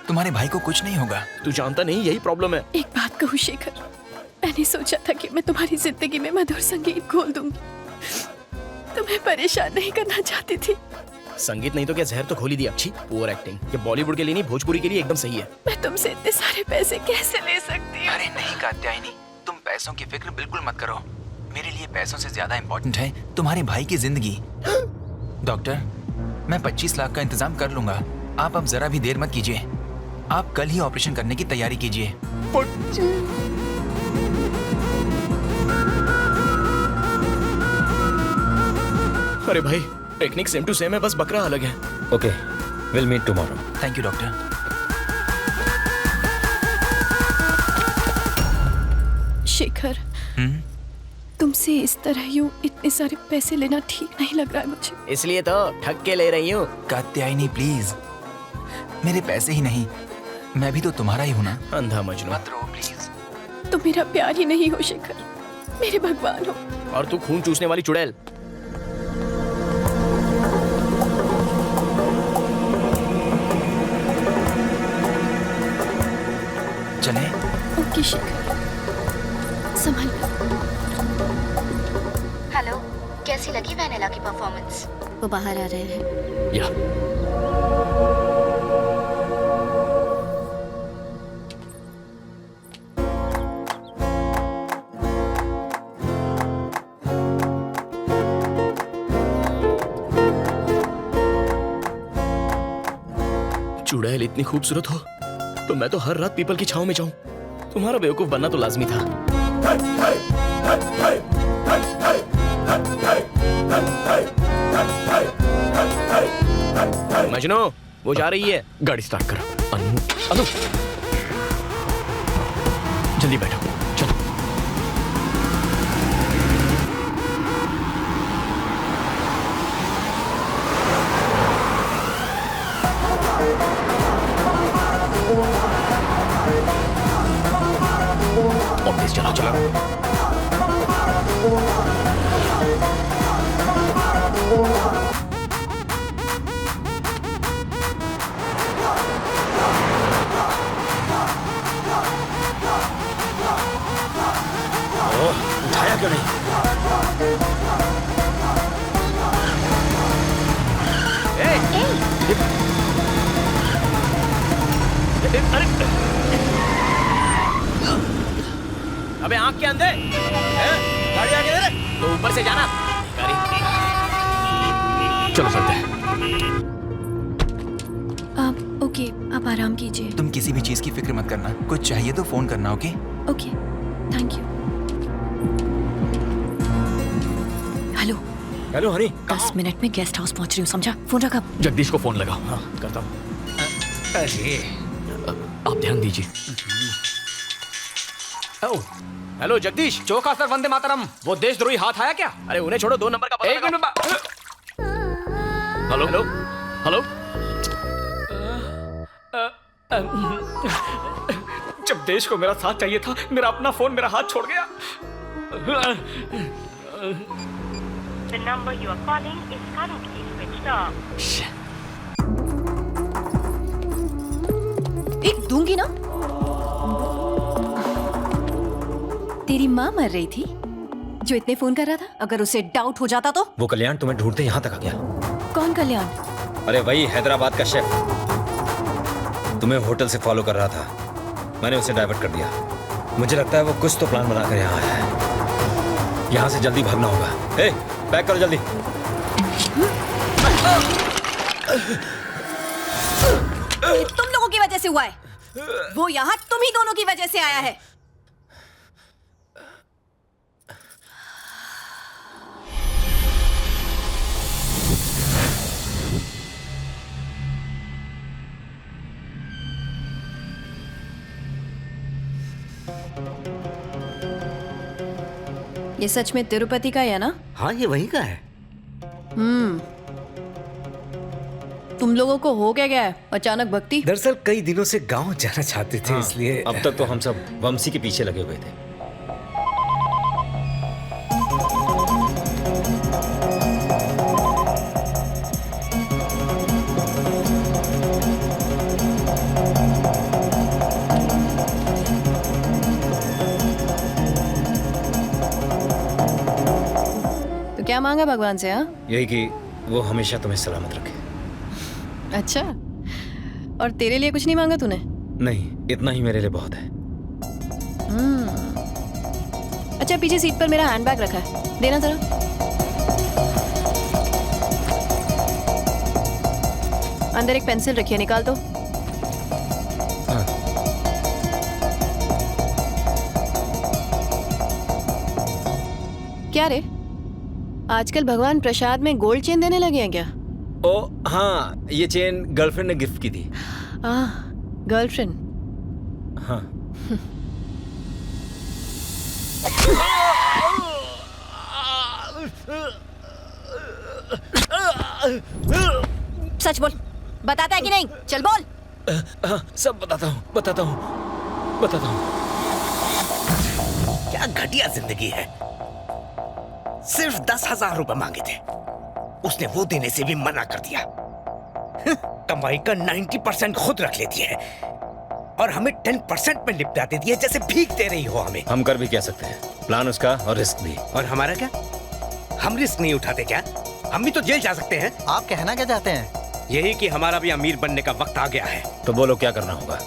तुम्हारे भाई को कुछ नहीं होगा। तू जानता नहीं यही प्रॉब्लम है। एक बात कहूँ शेखर, मैंने सोचा था कि मैं तुम्हारी जिंदगी में मधुर संगीत घोल दूंगी, तुम्हें परेशान नहीं करना चाहती थी। संगीत नहीं तो क्या जहर तो खोली दी। अच्छी पुअर एक्टिंग। ये बॉलीवुड के लिए नहीं, भोजपुरी के लिए एकदम सही है। मैं तुमसे इतने सारे पैसे कैसे ले सकती हूँ? अरे नहीं कात्यायनी, तुम पैसों की फिक्र बिल्कुल मत करो। मेरे लिए पैसों से ज्यादा इम्पोर्टेंट है तुम्हारे भाई की जिंदगी। डॉक्टर, मैं 25 लाख का इंतजाम कर लूंगा। आप अब जरा भी देर मत कीजिए। आप कल ही ऑपरेशन करने की तैयारी कीजिए। अरे भाई, टेक्निक सेम टू सेम है, बस बकरा अलग है। Okay, will meet tomorrow. Thank you doctor. Shekhar, तुमसे इस तरह यूं इतने सारे पैसे लेना ठीक नहीं लग रहा है मुझे। इसलिए तो ठग के ले रही हूँ। कात्यायनी प्लीज, मेरे पैसे ही नहीं, मैं भी तो तुम्हारा ही हूँ ना। अंधा मजनू। मत रो प्लीज। तुम मेरा प्यार ही नहीं हो शेखर, मेरे भगवान हो। और तू खून चूसने वाली चुड़ैल। चले? ओके शेखर, संभाल कर। हेलो, कैसी लगी वैनिला की परफॉर्मेंस? वो बाहर आ रहे हैं। या चुड़ैल इतनी खूबसूरत हो तो मैं तो हर रात पीपल की छांव में जाऊं। तुम्हारा बेवकूफ बनना तो लाजमी था। मजनू, वो जा रही है। गाड़ी स्टार्ट करो। अनु, जल्दी बैठो, चलो। और तेज चलाओ, चलाओ। उठाया क्यों नहीं? अबे आंख के अंधे, गाड़ी आगे दे रहे तो ऊपर से जाना। चलो चलते हैं। आप ओके, आप आराम कीजिए। तुम किसी भी चीज की फिक्र मत करना, कुछ चाहिए तो फोन करना। Okay okay, thank you. Hello hello Honey, 10 minute में गेस्ट हाउस पहुंच रही हूँ, समझा? फोन रखा। जगदीश को फोन लगाओ। हाँ, करता हूँ। अरे आप ध्यान दीजिए। हेलो जगदीश। चौका सर, वंदे मातरम। वो देशद्रोही हाथ आया क्या? अरे उन्हें छोड़ो, 2 नंबर का पता एक मिनट। Hello hello hello. जब देश को मेरा साथ चाहिए था, मेरा अपना फोन मेरा हाथ छोड़ गया। The number you are calling is currently switched off. एक दूंगी ना। तेरी माँ मर रही थी जो इतने फोन कर रहा था, अगर उसे डाउट हो जाता तो? वो कल्याण तुम्हें ढूंढते यहाँ तक आ गया। कौन कल्याण? अरे वही हैदराबाद का शेफ, तुम्हें होटल से फॉलो कर रहा था। मैंने उसे डाइवर्ट कर दिया। मुझे लगता है वो कुछ तो प्लान बनाकर यहाँ आया है। यहाँ से जल्दी भागना होगा। ए, पैक करो जल्दी। तुम लोगों की वजह से हुआ है? वो यहाँ तुम ही दोनों की वजह से आया है। ये सच में तिरुपति का है ना? हाँ, ये वहीं का है। तुम लोगों को हो क्या गया है अचानक भक्ति? दरअसल कई दिनों से गांव जाना चाहते थे, इसलिए अब तक तो हम सब वंशी के पीछे लगे हुए थे। तो क्या मांगा भगवान से? हाँ, यही कि वो हमेशा तुम्हें सलामत रखे। अच्छा, और तेरे लिए कुछ नहीं मांगा तूने? नहीं, इतना ही मेरे लिए बहुत है। अच्छा, पीछे सीट पर मेरा हैंडबैग रखा है, देना जरा। अंदर एक पेंसिल रखी है, निकाल दो। क्या रे, आजकल भगवान प्रसाद में गोल्ड चेन देने लगे हैं क्या? ओ हाँ, ये चेन गर्लफ्रेंड ने गिफ्ट की थी। गर्लफ्रेंड? हाँ। सच बोल, बताता है कि नहीं? चल बोल। हाँ, सब बताता हूँ। क्या घटिया जिंदगी है। सिर्फ 10,000 रुपए मांगे थे, उसने वो देने से भी मना कर दिया। कमाई का 90% खुद रख लेती है और हमें 10% में निपटा देती है, जैसे भीख दे रही हो हमें। हम कर भी क्या सकते हैं, प्लान उसका और रिस्क भी। और हमारा क्या? हम रिस्क नहीं उठाते क्या? हम भी तो जेल जा सकते हैं। आप कहना क्या चाहते हैं? यही कि हमारा भी अमीर बनने का वक्त आ गया है। तो बोलो क्या करना होगा?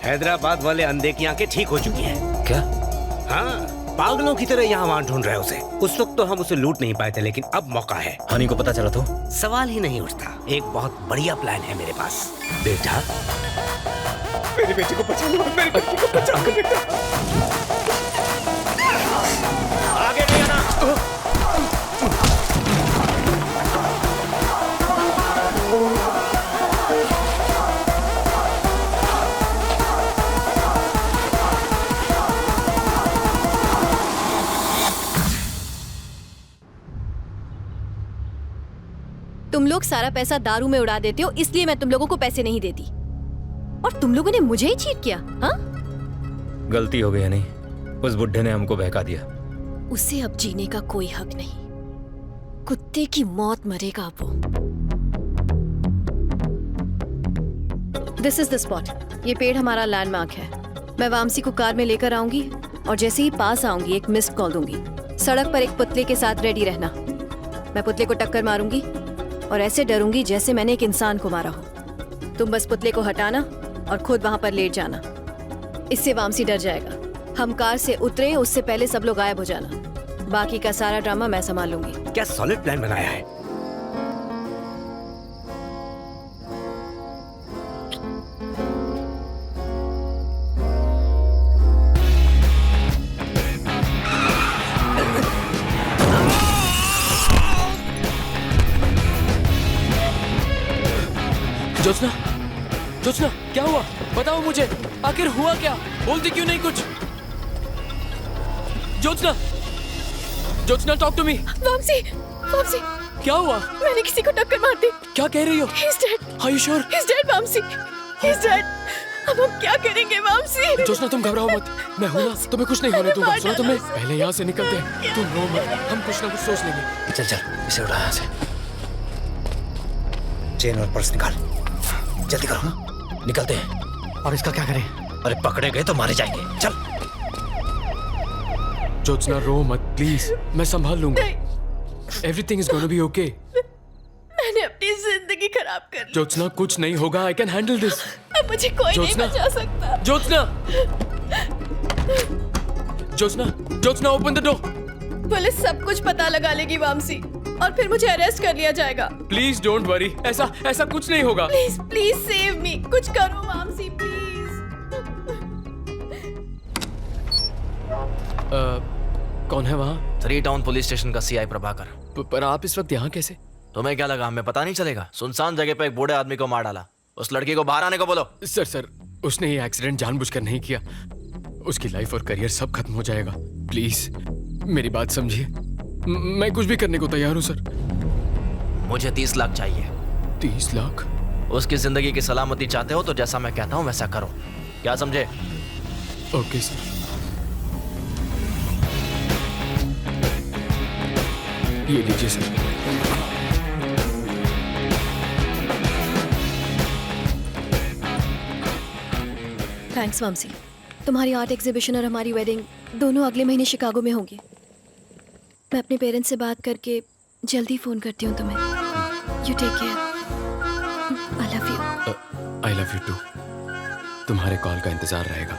हैदराबाद वाले अंधे की आंखें ठीक हो चुकी हैं। क्या? हाँ, पागलों की तरह यहाँ वहाँ ढूंढ रहे हैं उसे। उस वक्त तो हम उसे लूट नहीं पाए थे, लेकिन अब मौका है। हनी को पता चला तो? सवाल ही नहीं उठता। एक बहुत बढ़िया प्लान है मेरे पास। बेटा, मेरी बेटी को बचा लो, मेरी बेटी को बचा लो बेटा। आगे नहीं आना। तुम लोग सारा पैसा दारू में उड़ा देते हो, इसलिए मैं तुम लोगों को पैसे नहीं देती। और तुम लोगों ने मुझे ही चीट किया। हाँ, गलती हो गई है नहीं, उस बुढ़े ने हमको बहका दिया। उसे अब जीने का कोई हक नहीं। कुत्ते की मौत मरेगा अब वो। This is the spot. ये पेड़ हमारा लैंडमार्क है। मैं वामसी को कार में लेकर आऊंगी और जैसे ही पास आऊंगी एक मिस्ड कॉल दूंगी। सड़क पर एक पुतले के साथ रेडी रहना। मैं पुतले को टक्कर मारूंगी और ऐसे डरूंगी जैसे मैंने एक इंसान को मारा हो। तुम बस पुतले को हटाना और खुद वहां पर लेट जाना। इससे वामसी डर जाएगा। हम कार से उतरे उससे पहले सब लोग गायब हो जाना। बाकी का सारा ड्रामा मैं संभाल लूंगी। क्या सॉलिड प्लान बनाया है। जोत्स्ना, जोत्स्ना, क्या हुआ? बताओ मुझे, आखिर हुआ क्या? बोलती क्यों नहीं कुछ? Jyotsna, Jyotsna, talk to me. Vamsi, Vamsi, क्या हुआ? मैंने किसी को टक्कर मार दी। क्या कह रही हो? He's dead. Are you sure? He's dead, Vamsi. He's dead. अब हम क्या करेंगे वामसी? जोत्स्ना, तुम घबराओ मत, मैं हूं ना, तुम्हें कुछ नहीं होने दूंगा। सुनो, तुम्हें पहले यहाँ से निकलते हैं। तुम रो मत, हम कुछ ना कुछ सोच लेंगे। चल चल, इसे उठा यहाँ से। चेन और पर्स निकाल, जल्दी करो। निकलते हैं। और इसका क्या करें? अरे पकड़े गए तो मारे जाएंगे। चल। जोत्स्ना, रो मत प्लीज, मैं संभाल लूंगा। Everything is gonna be okay. मैंने अपनी जिंदगी खराब कर ली। जोत्स्ना, कुछ नहीं होगा, आई कैन हैंडल दिस। अब मुझे कोई नहीं बचा सकता। Jyotsna, Jyotsna, Jyotsna, open the door. Police सब कुछ पता लगा लेगी वामसी। और फिर मुझे अरेस्ट कर लिया जाएगा। प्लीज डोंट वरी, ऐसा कुछ नहीं होगा। प्लीज प्लीज सेव मी, कुछ करो वामसी प्लीज। कौन है वहाँ? 3 टाउन पुलिस स्टेशन का सीआई प्रभाकर। पर आप इस वक्त यहाँ कैसे? तुम्हें क्या लगा हमें पता नहीं चलेगा? सुनसान जगह पे एक बूढ़े आदमी को मार डाला। उस लड़की को बाहर आने को बोलो। सर उसने ये एक्सीडेंट जानबूझकर नहीं किया। उसकी लाइफ और करियर सब खत्म हो जाएगा। प्लीज मेरी बात समझिए। मैं कुछ भी करने को तैयार हूँ सर। मुझे 30 लाख चाहिए। 30 लाख? उसकी जिंदगी की सलामती चाहते हो तो जैसा मैं कहता हूँ वैसा करो। क्या समझे? Okay sir. ये लीजिए सर। थैंक्स वामसी। तुम्हारी आर्ट एग्जीबिशन और हमारी वेडिंग दोनों अगले महीने शिकागो में होंगी। मैं अपने पेरेंट्स से बात करके जल्दी फोन करती हूँ तुम्हें। You take care. I love you. I love you too. तुम्हारे कॉल का इंतजार रहेगा।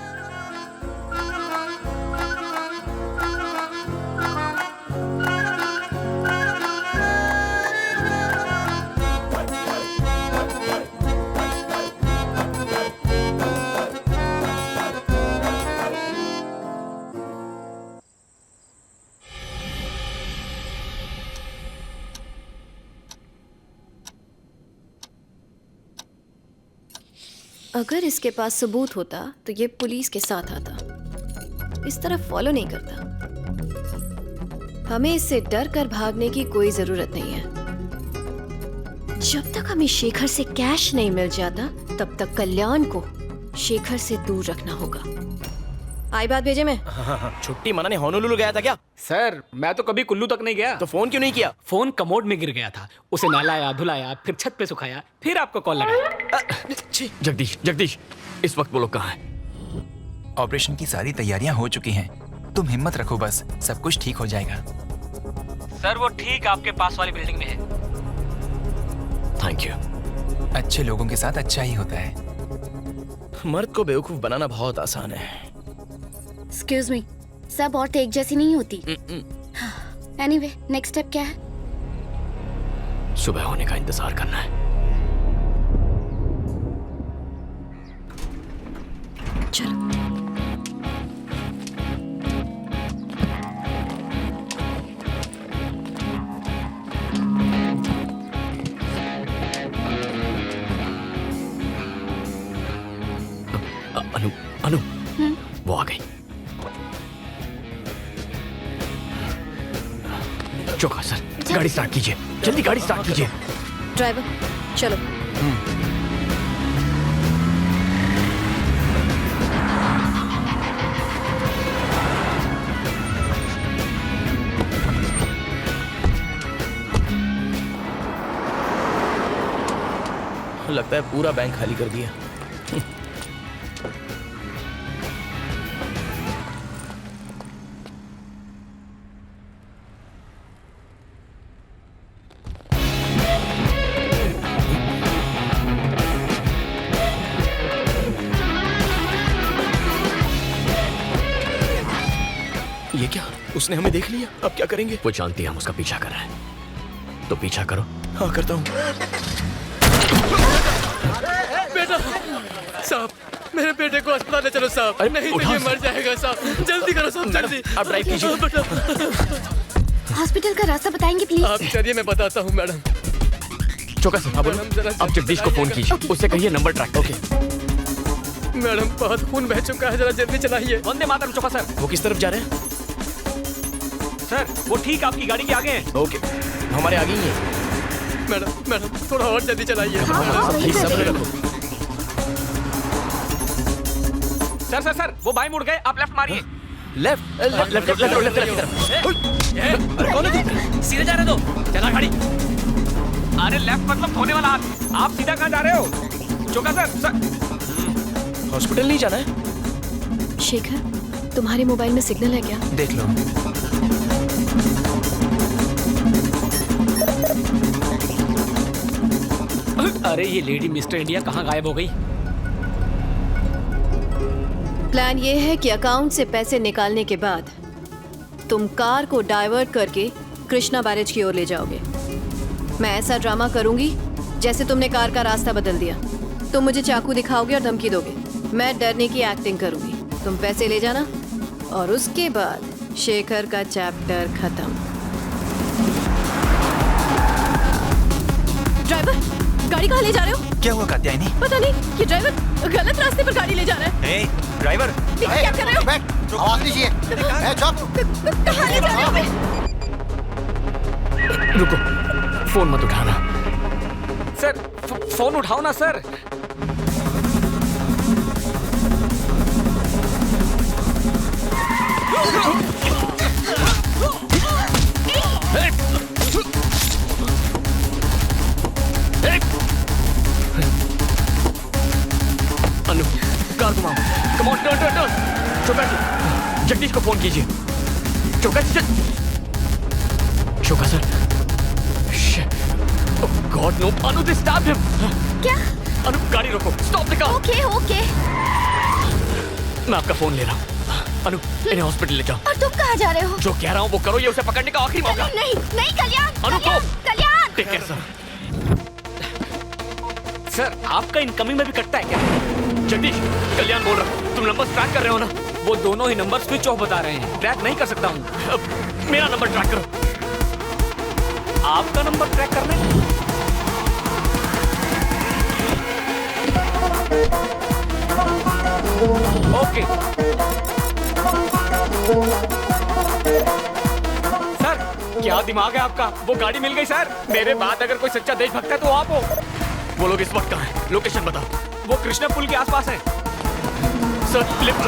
अगर इसके पास सबूत होता तो ये पुलिस के साथ आता। इस तरह फॉलो नहीं करता। हमें इससे डर कर भागने की कोई जरूरत नहीं है। जब तक हमें शेखर से कैश नहीं मिल जाता तब तक कल्याण को शेखर से दूर रखना होगा। आई बात भेजे में? छुट्टी मनाने होनोलुलु गया था क्या? सर मैं तो कभी कुल्लू तक नहीं गया। तो फोन क्यों नहीं किया? फोन कमोड में गिर गया था, उसे नहलाया धुलाया, फिर छत पे सुखाया, फिर आपको कॉल लगाया। जगदीश इस वक्त वो लोग कहाँ हैं? ऑपरेशन की सारी तैयारियां हो चुकी हैं। तुम हिम्मत रखो, बस सब कुछ ठीक हो जाएगा। सर वो ठीक आपके पास वाली बिल्डिंग में है। Thank you. अच्छे लोगों के साथ अच्छा ही होता है। मर्द को बेवकूफ बनाना बहुत आसान है। एक्सक्यूज मी, सब औरतें एक जैसी नहीं होती। एनीवे, नेक्स्ट स्टेप क्या है? सुबह होने का इंतजार करना है। चलो। अनु वो आ गई। चौका सर, गाड़ी स्टार्ट कीजिए, जल्दी गाड़ी स्टार्ट कीजिए। ड्राइवर चलो। लगता है पूरा बैंक खाली कर दिया। ये क्या? उसने हमें देख लिया, अब क्या करेंगे? वो जानती है हम उसका पीछा कर रहे हैं, तो पीछा करो। हाँ करता हूँ। बेटा साहब, मेरे बेटे को अस्पताल ले चलो साहब। नहीं तो ये मर जाएगा साहब। जल्दी करो साहब, जल्दी। आप ड्राइव कीजिए। हॉस्पिटल का रास्ता बताएंगे प्लीज? आप चलिए, मैं बताता हूँ मैडम। चौका सर, आप जगदीश को फोन कीजिए, उससे कहिए नंबर ट्रैक। ओके मैडम, बहुत खून बह चुका है, जरा जल्दी चलाइए। वंदे मातरम चौका सर। वो किस तरफ जा रहे हैं? सर वो ठीक आपकी गाड़ी के आगे हैं। ओके, हमारे आगे ही है। मैडम थोड़ा और जल्दी चलाइए। सब्र रखो। सर वो बाएं मुड़ गए, आप लेफ्ट मारिए। लेफ्ट लेफ्ट लेफ्ट लेफ्ट अरे कौन है? सीधे जा रहे दो, चला गाड़ी। अरे लेफ्ट मतलब धोने वाला हाथ। आप सीधा कहाँ जा रहे हो? चौका सर। हॉस्पिटल नहीं जाना है? शेखर, तुम्हारे मोबाइल में सिग्नल है क्या? देख लो। अरे ये लेडी मिस्टर इंडिया कहाँ गायब हो गई? प्लान ये है कि अकाउंट से पैसे निकालने के बाद तुम कार को डाइवर्ट करके कृष्णा बैरेज की ओर ले जाओगे। मैं ऐसा ड्रामा करूंगी जैसे तुमने कार का रास्ता बदल दिया। तुम मुझे चाकू दिखाओगे और धमकी दोगे, मैं डरने की एक्टिंग करूंगी, तुम पैसे ले जाना और उसके बाद शेखर का चैप्टर खत्म। ड्राइवर, गाड़ी कहाँ ले जा रहे हो? क्या हुआ कात्यायनी? पता नहीं, ये ड्राइवर गलत रास्ते पर गाड़ी ले जा रहा है। ड्राइवर, क्या कर रहे हो? आवाज दीजिए। कहाँ ले जा रहे हो? रुको, फोन मत उठाना। सर, फोन उठाओ ना सर। अनु, कार घुमाओ। Come on, turn turn turn. Chowka ji, Jagdish को फोन कीजिए। Chowka ji, Chowka sir. God no, Anu they stopped him. क्या? अनु, गाड़ी रोको, stop the car. Okay okay. मैं आपका फोन ले रहा हूँ। अनु, इन्हें हॉस्पिटल ले जाओ। और तुम कहाँ जा रहे हो? जो कह रहा हूँ वो करो, ये उसे पकड़ने का आखिरी मौका। नहीं नहीं कल्याण। अनु को Kalyan. Take care sir. Sir, आपका इनकमिंग में भी कटता है क्या? जगदीश, कल्याण बोल रहा हूँ। तुम नंबर ट्रैक कर रहे हो ना? वो दोनों ही नंबर स्विच ऑफ बता रहे हैं। ट्रैक नहीं कर सकता हूँ। मेरा नंबर ट्रैक करो। आपका नंबर ट्रैक करना है? ओके सर, क्या दिमाग है आपका? वो गाड़ी मिल गई सर। मेरे बाद अगर कोई सच्चा देशभक्त है तो आप हो। वो लोग इस वक्त कहाँ हैं? लोकेशन बताओ। वो कृष्णा पुल के आसपास है सर। लिफ्ट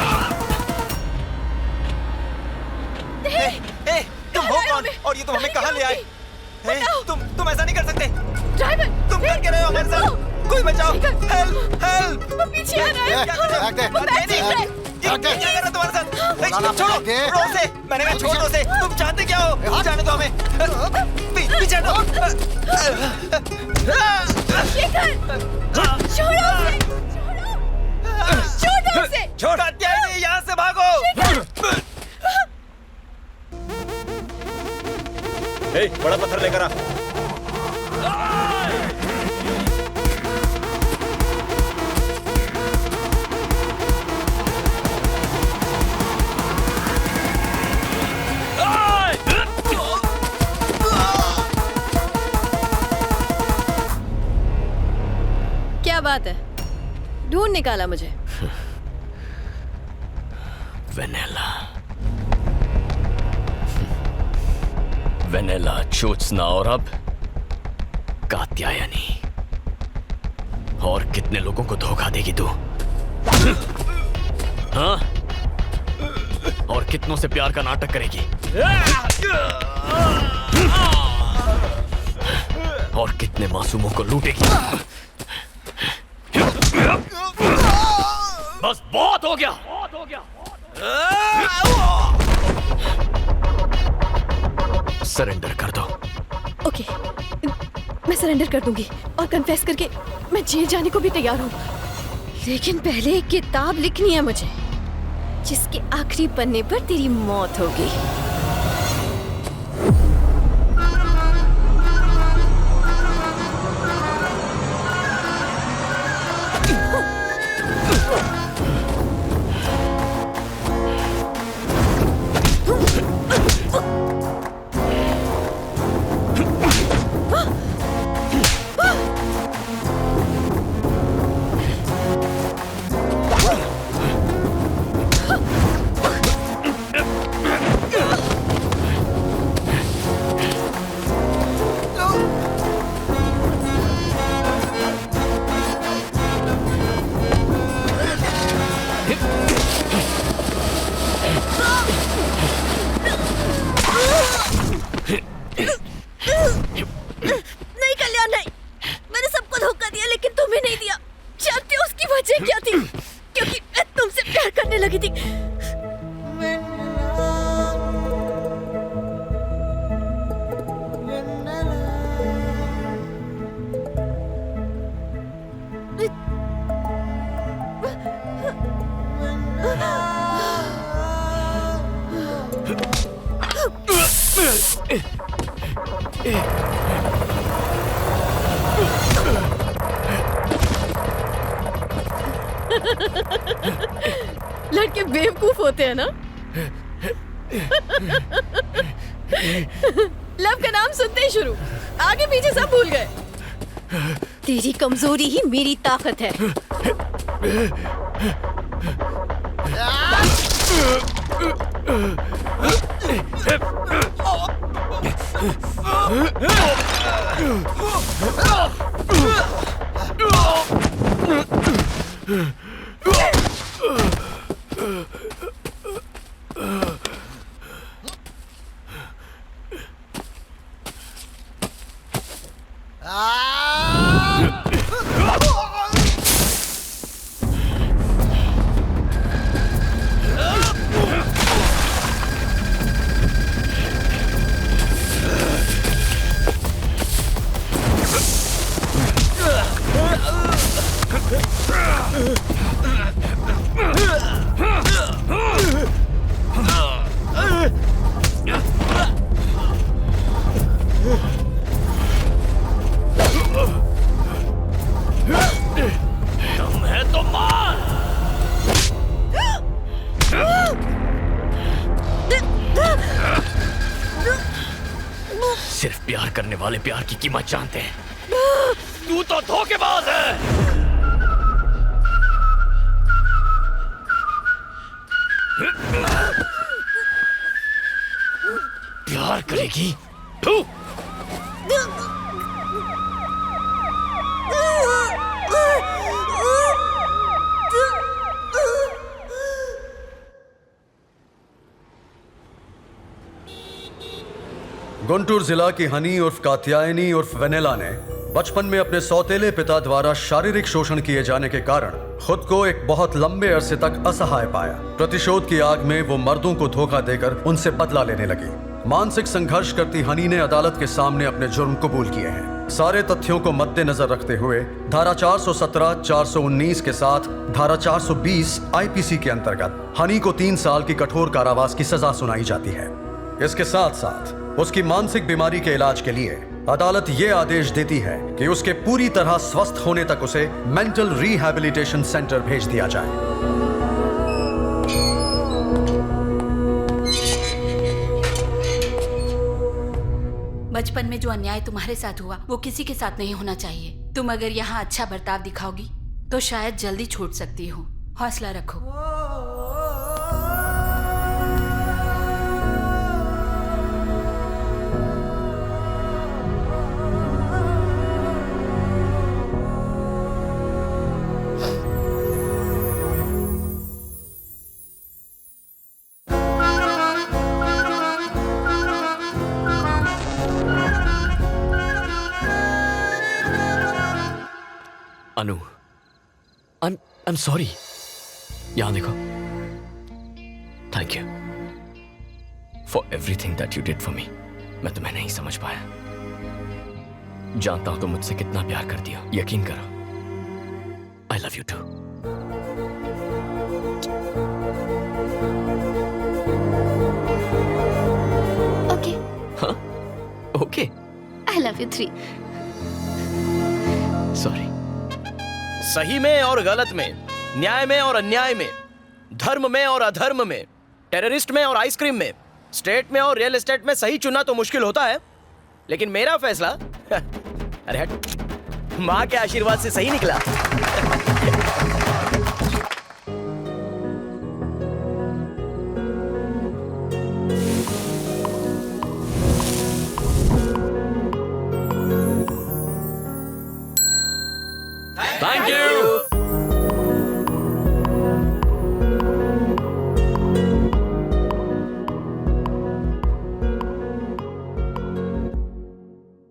तुम हो कौन और ये तुम हमें कहाँ ले आए? तुम ऐसा नहीं कर सकते। ड्राइवर, तुम कर क्या रहे हो हमारे साथ? कोई बचाओ। Help help. वो पीछे आ रहा है। क्या कर रहे हो? क्या कर रहे हो तुम्हारे साथ? छोड़ो छोड़ो उसे। मैंने कहा छोड़ो उसे। तुम जानते क्या हो? जाने दो हमें। पीछे हटो। शेखर, छोड़ो उसे। छोड़ो उसे। छोड़ कात्यायनी, यहाँ से भागो। बड़ा पत्थर लेकर आ। क्या बात है, ढूंढ निकाला मुझे। वेनेला, वेनेला, ज्योत्सना और अब कात्यायनी। और कितने लोगों को धोखा देगी तू? हाँ? और कितनों से प्यार का नाटक करेगी? और कितने मासूमों को लूटेगी? बस बहुत हो गया। सरेंडर कर दो। ओके, मैं सरेंडर कर दूंगी और कन्फेस करके मैं जेल जाने को भी तैयार हूँ। लेकिन पहले एक किताब लिखनी है मुझे, जिसके आखिरी पन्ने पर तेरी मौत होगी। नहीं कल्याण, नहीं। मैंने सबको धोखा दिया लेकिन तुम्हें नहीं दिया। जानते हो उसकी वजह क्या थी? क्योंकि मैं तुमसे प्यार करने लगी थी। लड़के बेवकूफ होते हैं ना। लव का नाम सुनते ही शुरू, आगे पीछे सब भूल गए। तेरी कमजोरी ही मेरी ताकत है। सिर्फ प्यार करने वाले प्यार की कीमत जानते हैं। तू तो धोखेबाज है। प्यार करेगी तू? गुंटूर जिला की हनी उर्फ कात्यायनी उर्फ वेनेला ने बचपन में अपने सौतेले पिता द्वारा शारीरिक शोषण किए जाने के कारण खुद को एक बहुत लंबे अरसे तक असहाय पाया। प्रतिशोध की आग में वो मर्दों को धोखा देकर उनसे बदला लेने लगी। मानसिक संघर्ष करती हनी ने अदालत के सामने अपने जुर्म कबूल किए हैं। सारे तथ्यों को मद्देनजर रखते हुए धारा 417, 419 के साथ धारा 420 आईपीसी के अंतर्गत हनी को 3 साल की कठोर कारावास की सजा सुनाई जाती है। इसके साथ साथ उसकी मानसिक बीमारी के इलाज के लिए अदालत ये आदेश देती है कि उसके पूरी तरह स्वस्थ होने तक उसे मेंटल रिहैबिलिटेशन सेंटर भेज दिया जाए। बचपन में जो अन्याय तुम्हारे साथ हुआ वो किसी के साथ नहीं होना चाहिए। तुम अगर यहाँ अच्छा बर्ताव दिखाओगी तो शायद जल्दी छूट सकती हो। हौसला रखो। अनु, I'm sorry। यहाँ देखो। Thank you for everything that you did for me। मैं तुम्हें नहीं समझ पाया। जानता हूं तुम मुझसे कितना प्यार करती हो। यकीन करो। I love you too। Okay। हाँ? Okay। I love you 3। Sorry। सही में और गलत में, न्याय में और अन्याय में, धर्म में और अधर्म में, टेररिस्ट में और आइसक्रीम में, स्टेट में और रियल एस्टेट में सही चुनना तो मुश्किल होता है, लेकिन मेरा फैसला अरे हट, माँ के आशीर्वाद से सही निकला।